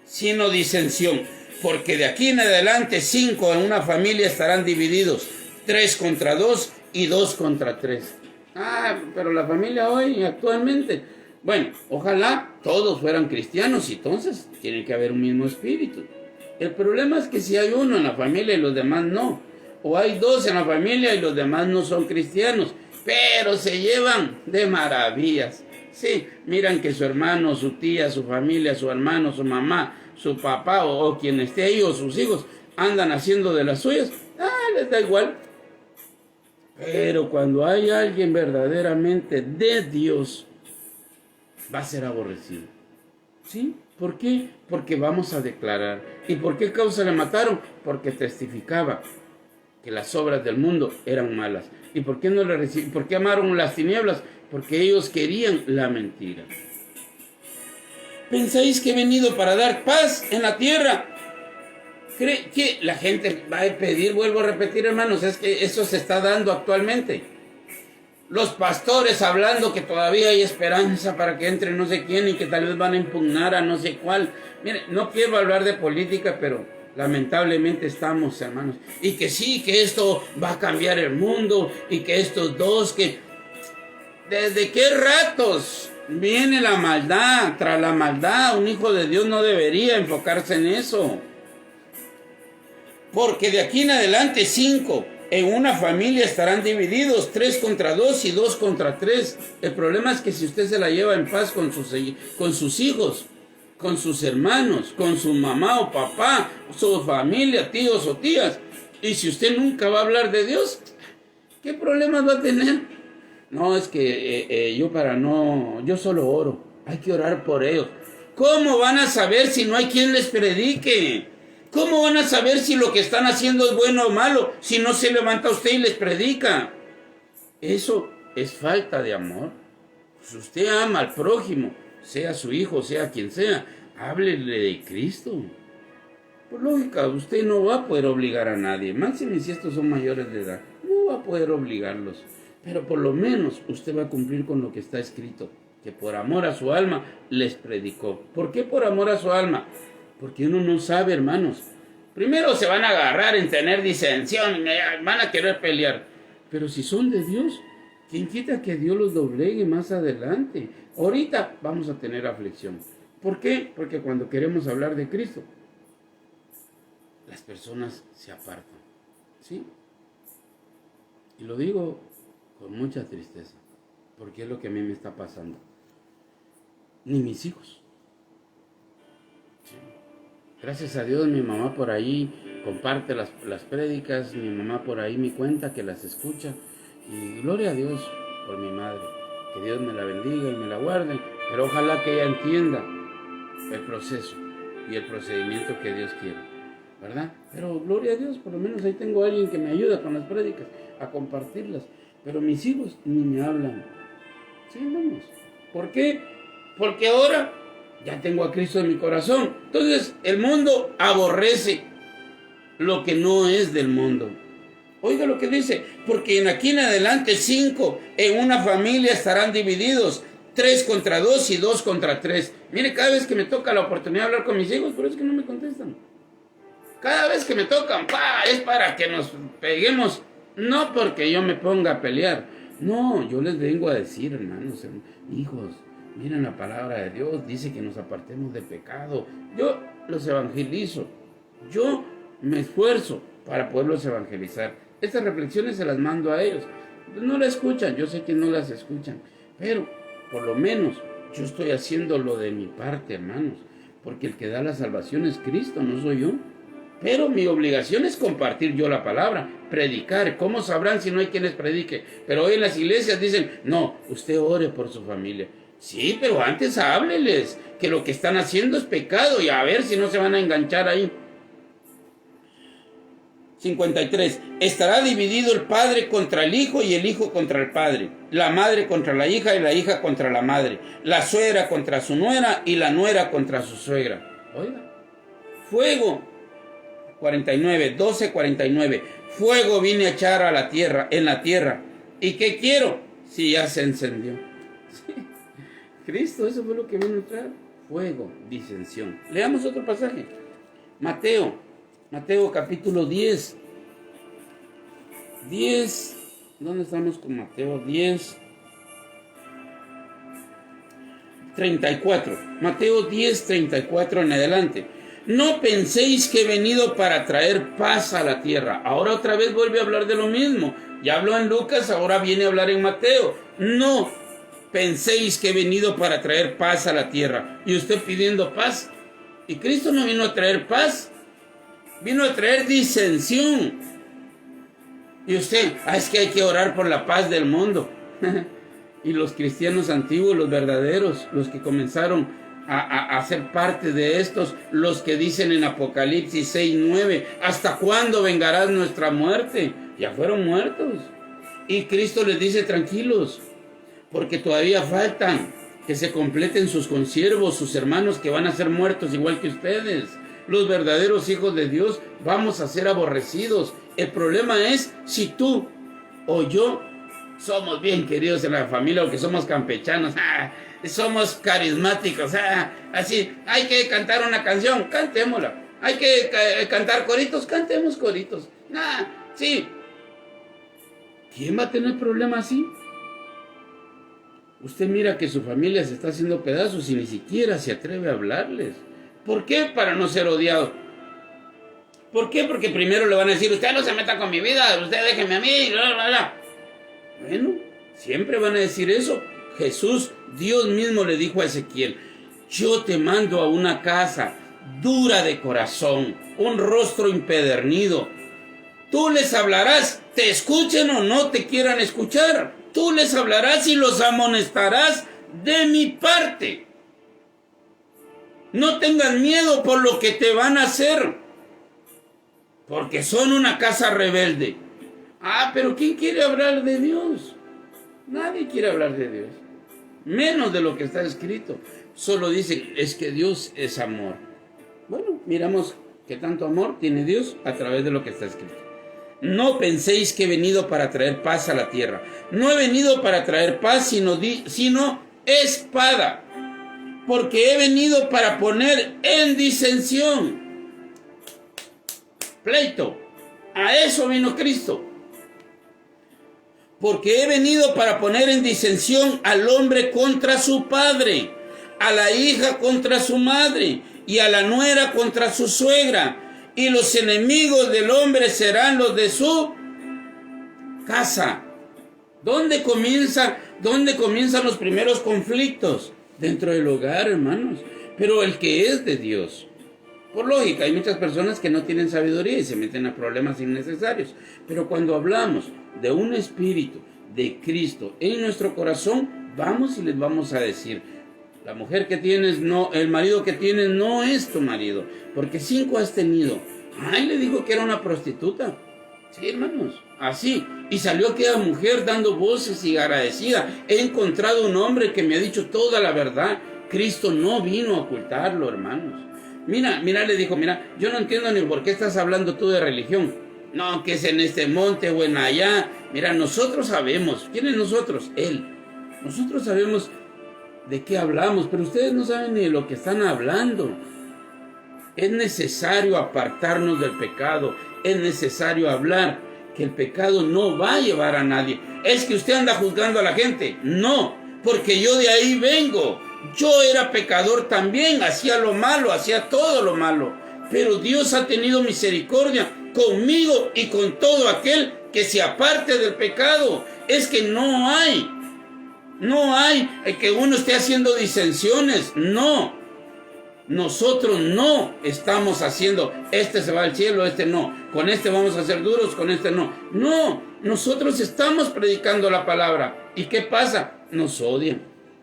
sino disensión. Porque de aquí en adelante 5 en una familia estarán divididos, 3 contra 2 y 2 contra 3. Pero la familia hoy, actualmente, bueno, ojalá todos fueran cristianos y entonces tiene que haber un mismo espíritu. El problema es que si hay uno en la familia y los demás no, o hay 2 en la familia y los demás no son cristianos, pero se llevan de maravillas. Sí, miran que su hermano, su tía, su familia, su hermano, su mamá, su papá o quien esté ahí o sus hijos andan haciendo de las suyas, les da igual. Pero cuando hay alguien verdaderamente de Dios, va a ser aborrecido. ¿Sí? ¿Por qué? Porque vamos a declarar. ¿Y por qué causa le mataron? Porque testificaba que las obras del mundo eran malas. ¿Y por qué no le por qué amaron las tinieblas? Porque ellos querían la mentira. ¿Pensáis que he venido para dar paz en la tierra? ¿Cree que la gente va a pedir? Vuelvo a repetir, hermanos, es que eso se está dando actualmente. Los pastores hablando que todavía hay esperanza para que entre no sé quién y que tal vez van a impugnar a no sé cuál. Mire, no quiero hablar de política, pero lamentablemente estamos, hermanos. Y que sí, que esto va a cambiar el mundo y que estos dos que... ¿Desde qué ratos viene la maldad? Tras la maldad, un hijo de Dios no debería enfocarse en eso. Porque de aquí en adelante 5 en una familia estarán divididos, 3 contra 2 y 2 contra 3. El problema es que si usted se la lleva en paz con sus hijos, con sus hermanos, con su mamá o papá, su familia, tíos o tías, y si usted nunca va a hablar de Dios, ¿qué problemas va a tener? No, es que yo solo oro. Hay que orar por ellos. ¿Cómo van a saber si no hay quien les predique? ¿Cómo van a saber si lo que están haciendo es bueno o malo si no se levanta usted y les predica? Eso es falta de amor. Si usted ama al prójimo, sea su hijo, sea quien sea, háblele de Cristo. Por lógica, usted no va a poder obligar a nadie, máxime si estos son mayores de edad. No va a poder obligarlos. Pero por lo menos usted va a cumplir con lo que está escrito, que por amor a su alma les predicó. ¿Por qué por amor a su alma? Porque uno no sabe, hermanos. Primero se van a agarrar en tener disensión, van a querer pelear. Pero si son de Dios, ¿quién quita que Dios los doblegue más adelante? Ahorita vamos a tener aflicción. ¿Por qué? Porque cuando queremos hablar de Cristo, las personas se apartan. ¿Sí? Y lo digo con mucha tristeza, porque es lo que a mí me está pasando. Ni mis hijos. ¿Sí? Gracias a Dios mi mamá por ahí comparte las prédicas, mi mamá por ahí me cuenta que las escucha, y gloria a Dios por mi madre, que Dios me la bendiga y me la guarde, pero ojalá que ella entienda el proceso y el procedimiento que Dios quiere, ¿verdad? Pero gloria a Dios, por lo menos ahí tengo a alguien que me ayuda con las prédicas, a compartirlas. Pero mis hijos ni me hablan. Sí, hermanos. ¿Por qué? Porque ahora ya tengo a Cristo en mi corazón. Entonces el mundo aborrece lo que no es del mundo. Oiga lo que dice. Porque en aquí en adelante 5 en una familia estarán divididos. 3 contra 2 y 2 contra 3. Mire, cada vez que me toca la oportunidad de hablar con mis hijos, por eso es que no me contestan. Cada vez que me tocan, es para que nos peguemos. No porque yo me ponga a pelear. No, yo les vengo a decir, hermanos, hijos, Miren, la palabra de Dios dice que nos apartemos de pecado. Yo los evangelizo. Yo me esfuerzo para poderlos evangelizar. Estas reflexiones se las mando a ellos. No las escuchan, yo sé que no las escuchan, pero por lo menos yo estoy haciendo lo de mi parte, hermanos, porque el que da la salvación es Cristo, no soy yo. Pero mi obligación es compartir yo la palabra, predicar. ¿Cómo sabrán si no hay quien les predique? Pero hoy en las iglesias dicen, no, usted ore por su familia. Sí, pero antes hábleles que lo que están haciendo es pecado y a ver si no se van a enganchar ahí. 53. Estará dividido el padre contra el hijo y el hijo contra el padre, la madre contra la hija y la hija contra la madre, la suegra contra su nuera y la nuera contra su suegra. Oiga, fuego. 49, 12:49. Fuego vine a echar a la tierra, en la tierra. ¿Y qué quiero? Si ya se encendió. Sí. Cristo, eso fue lo que vino a traer. Fuego, disensión. Leamos otro pasaje. Mateo capítulo 10. 10. ¿Dónde estamos con Mateo 10? 34. Mateo 10, 34 en adelante. No penséis que he venido para traer paz a la tierra. Ahora otra vez vuelve a hablar de lo mismo. Ya habló en Lucas, ahora viene a hablar en Mateo. No penséis que he venido para traer paz a la tierra. Y usted pidiendo paz. Y Cristo no vino a traer paz. Vino a traer disensión. Y usted, es que hay que orar por la paz del mundo. Y los cristianos antiguos, los verdaderos, los que comenzaron a ser parte de estos, los que dicen en Apocalipsis 6:9, ¿hasta cuándo vengarás nuestra muerte? Ya fueron muertos. Y Cristo les dice, tranquilos, porque todavía faltan que se completen sus consiervos, sus hermanos que van a ser muertos igual que ustedes. Los verdaderos hijos de Dios vamos a ser aborrecidos. El problema es si tú o yo somos bien queridos en la familia o que somos campechanos, somos carismáticos, así, hay que cantar una canción, cantémosla. Hay que cantar coritos, cantemos coritos. Sí. ¿Quién va a tener problema así? Usted mira que su familia se está haciendo pedazos y ni siquiera se atreve a hablarles. ¿Por qué? Para no ser odiado. ¿Por qué? Porque primero le van a decir, usted no se meta con mi vida, usted déjeme a mí, bla, bla, bla. Bueno, siempre van a decir eso. Jesús, Dios mismo le dijo a Ezequiel, yo te mando a una casa dura de corazón, un rostro impedernido. Tú les hablarás, te escuchen o no te quieran escuchar. Tú les hablarás y los amonestarás de mi parte. No tengan miedo por lo que te van a hacer, porque son una casa rebelde. Pero ¿quién quiere hablar de Dios? Nadie quiere hablar de Dios, menos de lo que está escrito. Solo dice, es que Dios es amor. Bueno, miramos qué tanto amor tiene Dios a través de lo que está escrito. No penséis que he venido para traer paz a la tierra. No he venido para traer paz, sino espada. Porque he venido para poner en disensión. Pleito. A eso vino Cristo. Porque he venido para poner en disensión al hombre contra su padre, a la hija contra su madre, y a la nuera contra su suegra. Y los enemigos del hombre serán los de su casa. ¿Dónde comienzan los primeros conflictos? Dentro del hogar, hermanos. Pero el que es de Dios. Por lógica, hay muchas personas que no tienen sabiduría y se meten a problemas innecesarios. Pero cuando hablamos de un espíritu de Cristo en nuestro corazón, vamos y les vamos a decir, la mujer que tienes, no, el marido que tienes no es tu marido, porque 5 has tenido. Le dijo que era una prostituta. Sí, hermanos, así. Y salió aquella mujer dando voces y agradecida. He encontrado un hombre que me ha dicho toda la verdad. Cristo no vino a ocultarlo, hermanos. Mira, le dijo, yo no entiendo ni por qué estás hablando tú de religión. No, que es en este monte o en allá. Mira, nosotros sabemos. ¿Quién es nosotros? Él. Nosotros sabemos de qué hablamos, pero ustedes no saben ni de lo que están hablando. Es necesario apartarnos del pecado. Es necesario hablar que el pecado no va a llevar a nadie. Es que usted anda juzgando a la gente. No, porque yo de ahí vengo. Yo era pecador también, hacía lo malo, hacía todo lo malo. Pero Dios ha tenido misericordia conmigo y con todo aquel que se aparte del pecado. Es que no hay que uno esté haciendo disensiones. No, nosotros no estamos haciendo, este se va al cielo, este no. Con este vamos a ser duros, con este no. No, nosotros estamos predicando la palabra. ¿Y qué pasa? Nos odian.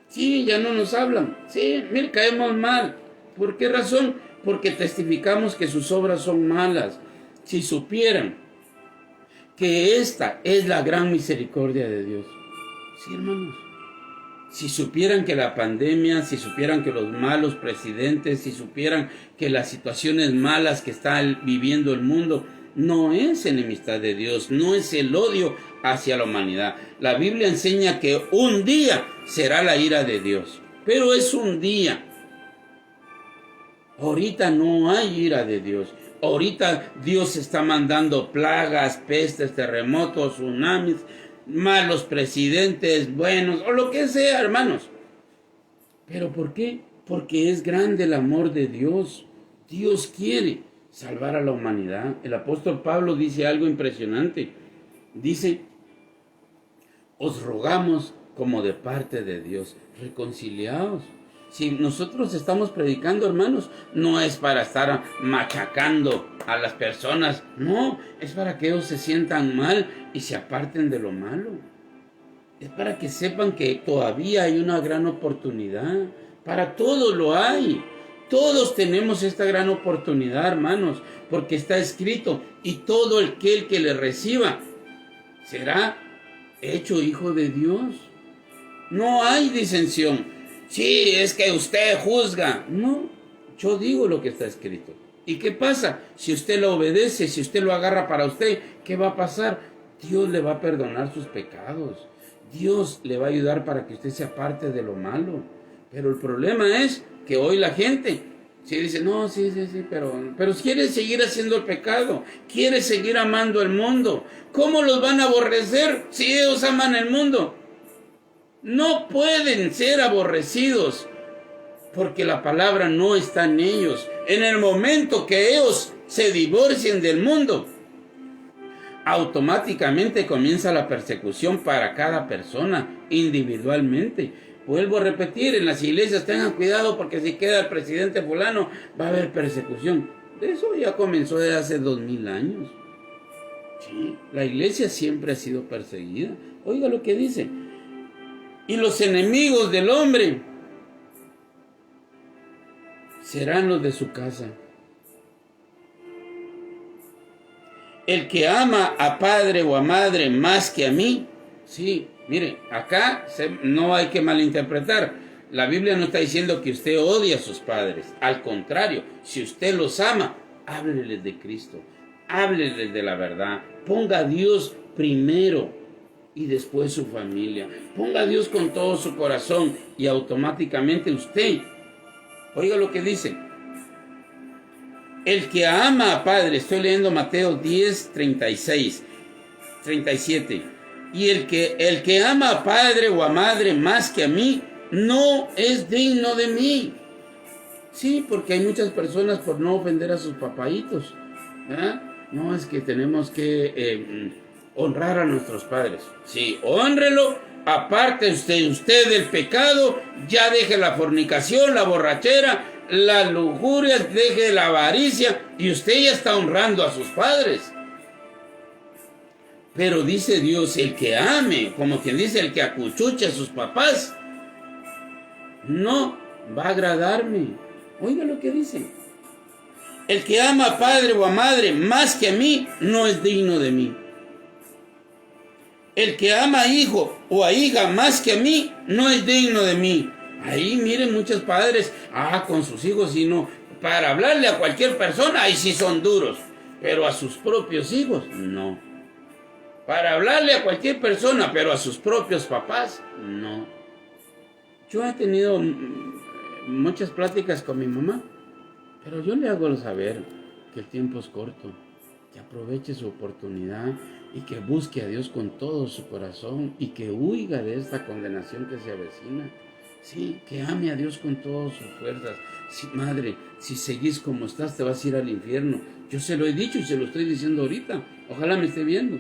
Sí, ya no nos hablan. Sí, mire, caemos mal. ¿Por qué razón? Porque testificamos que sus obras son malas. Si supieran que esta es la gran misericordia de Dios. Sí, hermanos. Si supieran que la pandemia, si supieran que los malos presidentes, si supieran que las situaciones malas que está viviendo el mundo, no es enemistad de Dios, no es el odio hacia la humanidad. La Biblia enseña que un día será la ira de Dios, pero es un día. Ahorita no hay ira de Dios. Ahorita Dios está mandando plagas, pestes, terremotos, tsunamis, malos presidentes, buenos, o lo que sea, hermanos. ¿Pero por qué? Porque es grande el amor de Dios. Dios quiere salvar a la humanidad. El apóstol Pablo dice algo impresionante. Dice, os rogamos como de parte de Dios, reconciliaos. Si nosotros estamos predicando, hermanos, no es para estar machacando a las personas, no, es para que ellos se sientan mal y se aparten de lo malo. Es para que sepan que todavía hay una gran oportunidad. Para todos lo hay. Todos tenemos esta gran oportunidad, hermanos, porque está escrito, y todo aquel que le reciba será hecho hijo de Dios. No hay disensión. Sí, es que usted juzga. No, yo digo lo que está escrito. ¿Y qué pasa? Si usted lo obedece, si usted lo agarra para usted, ¿qué va a pasar? Dios le va a perdonar sus pecados. Dios le va a ayudar para que usted se aparte de lo malo. Pero el problema es que hoy la gente sí dice, no, sí, pero quiere seguir haciendo el pecado, quiere seguir amando el mundo. ¿Cómo los van a aborrecer si ellos aman el mundo? No pueden ser aborrecidos porque la palabra no está en ellos. En el momento que ellos se divorcien del mundo, automáticamente comienza la persecución para cada persona individualmente. Vuelvo a repetir, en las iglesias tengan cuidado porque si queda el presidente fulano va a haber persecución. Eso ya comenzó desde hace 2000 años. Sí, la iglesia siempre ha sido perseguida. Oiga lo que dice. Y los enemigos del hombre serán los de su casa. El que ama a padre o a madre más que a mí, sí, mire, acá no hay que malinterpretar. La Biblia no está diciendo que usted odie a sus padres. Al contrario, si usted los ama, hábleles de Cristo, hábleles de la verdad. Ponga a Dios primero y después su familia. Ponga a Dios con todo su corazón y automáticamente usted, oiga lo que dice. El que ama a padre, estoy leyendo Mateo 10, 36, 37. Y el que ama a padre o a madre más que a mí, no es digno de mí. Sí, porque hay muchas personas por no ofender a sus papaitos, ¿verdad? No, es que tenemos que honrar a nuestros padres. Sí, hónrelo, aparte usted del pecado, ya deje la fornicación, la borrachera, la lujuria, deje la avaricia, y usted ya está honrando a sus padres. Pero dice Dios, el que ame, como quien dice, el que acuchuche a sus papás, no va a agradarme. Oiga lo que dice. El que ama a padre o a madre más que a mí, no es digno de mí. El que ama a hijo o a hija más que a mí, no es digno de mí. Ahí miren muchos padres, con sus hijos, sino para hablarle a cualquier persona, ahí sí son duros, pero a sus propios hijos, no. Para hablarle a cualquier persona, pero a sus propios papás, no. Yo he tenido muchas pláticas con mi mamá, pero yo le hago saber que el tiempo es corto, que aproveche su oportunidad y que busque a Dios con todo su corazón y que huya de esta condenación que se avecina. Sí, que ame a Dios con todas sus fuerzas. Sí, madre, si seguís como estás, te vas a ir al infierno. Yo se lo he dicho y se lo estoy diciendo ahorita. Ojalá me esté viendo.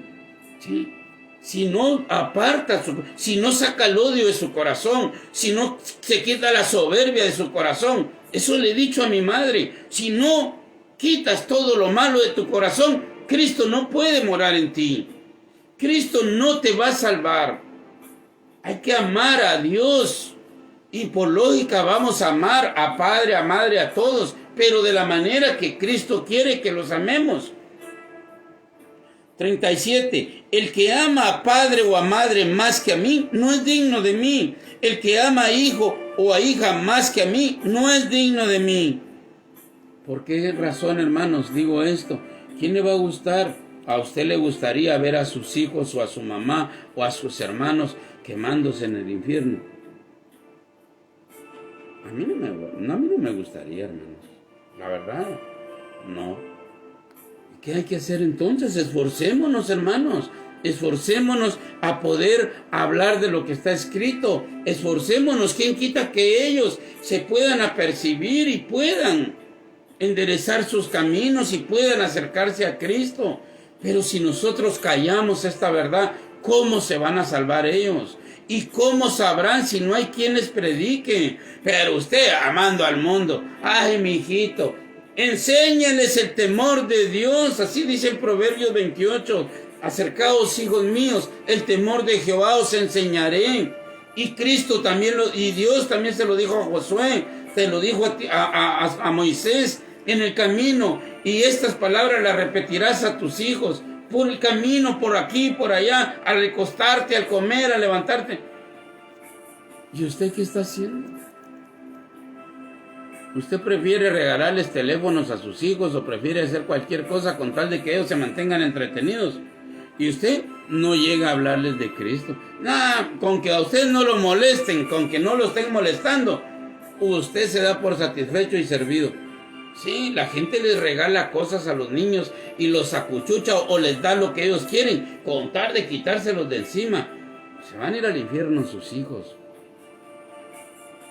Sí. Si no aparta, si no saca el odio de su corazón, si no se quita la soberbia de su corazón, eso le he dicho a mi madre. Si no quitas todo lo malo de tu corazón, Cristo no puede morar en ti. Cristo no te va a salvar. Hay que amar a Dios. Y por lógica vamos a amar a padre, a madre, a todos, pero de la manera que Cristo quiere que los amemos. 37. El que ama a padre o a madre más que a mí, no es digno de mí. El que ama a hijo o a hija más que a mí, no es digno de mí. ¿Por qué razón, hermanos, digo esto? ¿Quién le va a gustar? ¿A usted le gustaría ver a sus hijos o a su mamá o a sus hermanos quemándose en el infierno? A mí no me gustaría, hermanos. La verdad, no. ¿Qué hay que hacer entonces? Esforcémonos, hermanos. Esforcémonos a poder hablar de lo que está escrito. Esforcémonos. ¿Quién quita que ellos se puedan apercibir y puedan enderezar sus caminos y puedan acercarse a Cristo? Pero si nosotros callamos esta verdad, ¿cómo se van a salvar ellos? ¿Y cómo sabrán si no hay quien les predique? Pero usted amando al mundo, ay, mi hijito, enséñales el temor de Dios, así dice el Proverbios 28. Acercaos, hijos míos, el temor de Jehová os enseñaré. Y Cristo también, y Dios también se lo dijo a Josué, se lo dijo a Moisés en el camino. Y estas palabras las repetirás a tus hijos por el camino, por aquí, por allá, al recostarte, al comer, al levantarte. ¿Y usted qué está haciendo? ¿Usted prefiere regalarles teléfonos a sus hijos o prefiere hacer cualquier cosa con tal de que ellos se mantengan entretenidos? Y usted no llega a hablarles de Cristo. Con que a usted no lo molesten, con que no lo estén molestando, usted se da por satisfecho y servido. Sí, la gente les regala cosas a los niños y los acuchucha o les da lo que ellos quieren, con tal de quitárselos de encima. Se van a ir al infierno sus hijos.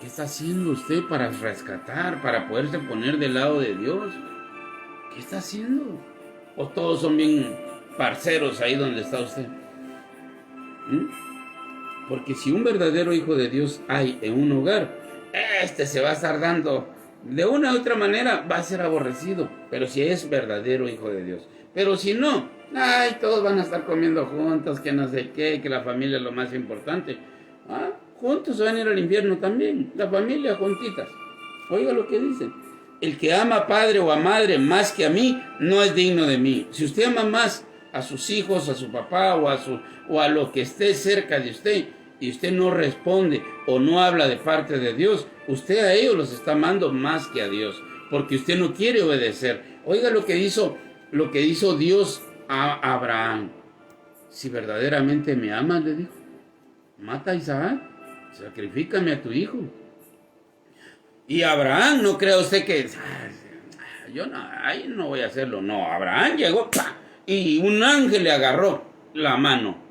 ¿Qué está haciendo usted para rescatar, para poderse poner del lado de Dios? ¿Qué está haciendo? ¿O todos son bien parceros ahí donde está usted? Porque si un verdadero hijo de Dios hay en un hogar, se va a estar dando, de una u otra manera va a ser aborrecido, pero si es verdadero hijo de Dios. Pero si no, todos van a estar comiendo juntos, que no sé qué, que la familia es lo más importante. Juntos se van a ir al infierno también, la familia juntitas. Oiga lo que dice. El que ama a padre o a madre más que a mí, no es digno de mí. Si usted ama más a sus hijos, a su papá o a lo que esté cerca de usted, y usted no responde o no habla de parte de Dios, usted a ellos los está amando más que a Dios, porque usted no quiere obedecer. Oiga lo que hizo Dios a Abraham. Si verdaderamente me amas, le dijo, mata a Isaac, sacrifícame a tu hijo. Y Abraham, no crea usted que yo no voy a hacerlo. No, Abraham llegó y un ángel le agarró la mano.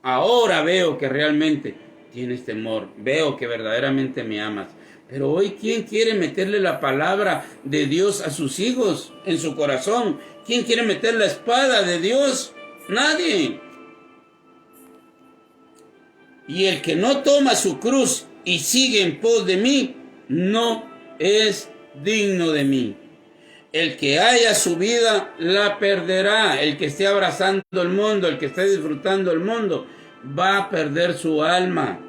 Ahora veo que realmente tienes temor, veo que verdaderamente me amas. Pero hoy, ¿quién quiere meterle la palabra de Dios a sus hijos en su corazón? ¿Quién quiere meter la espada de Dios? Nadie. Y el que no toma su cruz y sigue en pos de mí, no es digno de mí. El que haya su vida, la perderá. El que esté abrazando el mundo, el que esté disfrutando el mundo, va a perder su alma.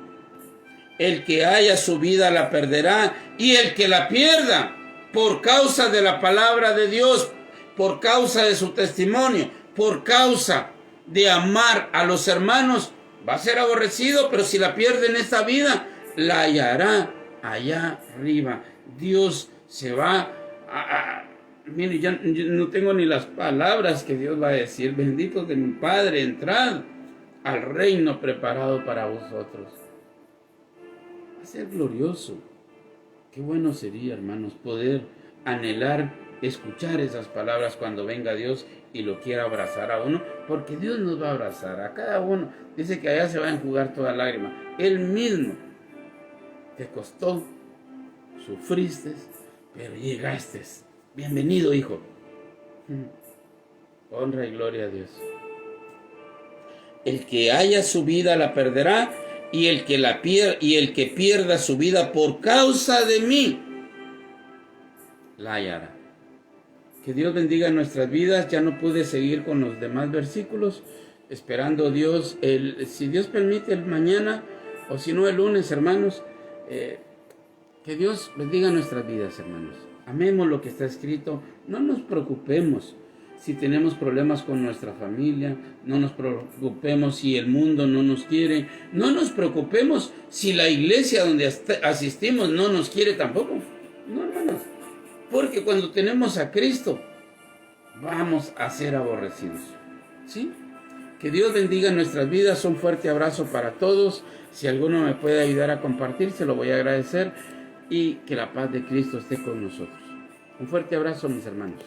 El que haya su vida, la perderá. Y el que la pierda, por causa de la palabra de Dios, por causa de su testimonio, por causa de amar a los hermanos, va a ser aborrecido, pero si la pierde en esta vida, la hallará allá arriba. Dios se va mire, yo no tengo ni las palabras que Dios va a decir. Bendito de mi Padre, entrad al reino preparado para vosotros. Va a ser glorioso. Qué bueno sería, hermanos, poder anhelar, escuchar esas palabras cuando venga Dios y lo quiera abrazar a uno, porque Dios nos va a abrazar a cada uno. Dice que allá se va a enjugar toda lágrima. Él mismo te costó, sufriste, pero llegaste. Bienvenido, hijo. Honra y gloria a Dios. El que haya su vida la perderá, y el que pierda su vida por causa de mí la hallará. Que Dios bendiga nuestras vidas. Ya no pude seguir con los demás versículos, esperando Dios, si Dios permite, el mañana, o si no el lunes, hermanos. Que Dios bendiga nuestras vidas, hermanos. Amemos lo que está escrito. No nos preocupemos si tenemos problemas con nuestra familia. No nos preocupemos si el mundo no nos quiere. No nos preocupemos si la iglesia donde asistimos no nos quiere tampoco. No, hermanos. Porque cuando tenemos a Cristo, vamos a ser aborrecidos. ¿Sí? Que Dios bendiga nuestras vidas. Un fuerte abrazo para todos. Si alguno me puede ayudar a compartir, se lo voy a agradecer. Y que la paz de Cristo esté con nosotros. Un fuerte abrazo, mis hermanos.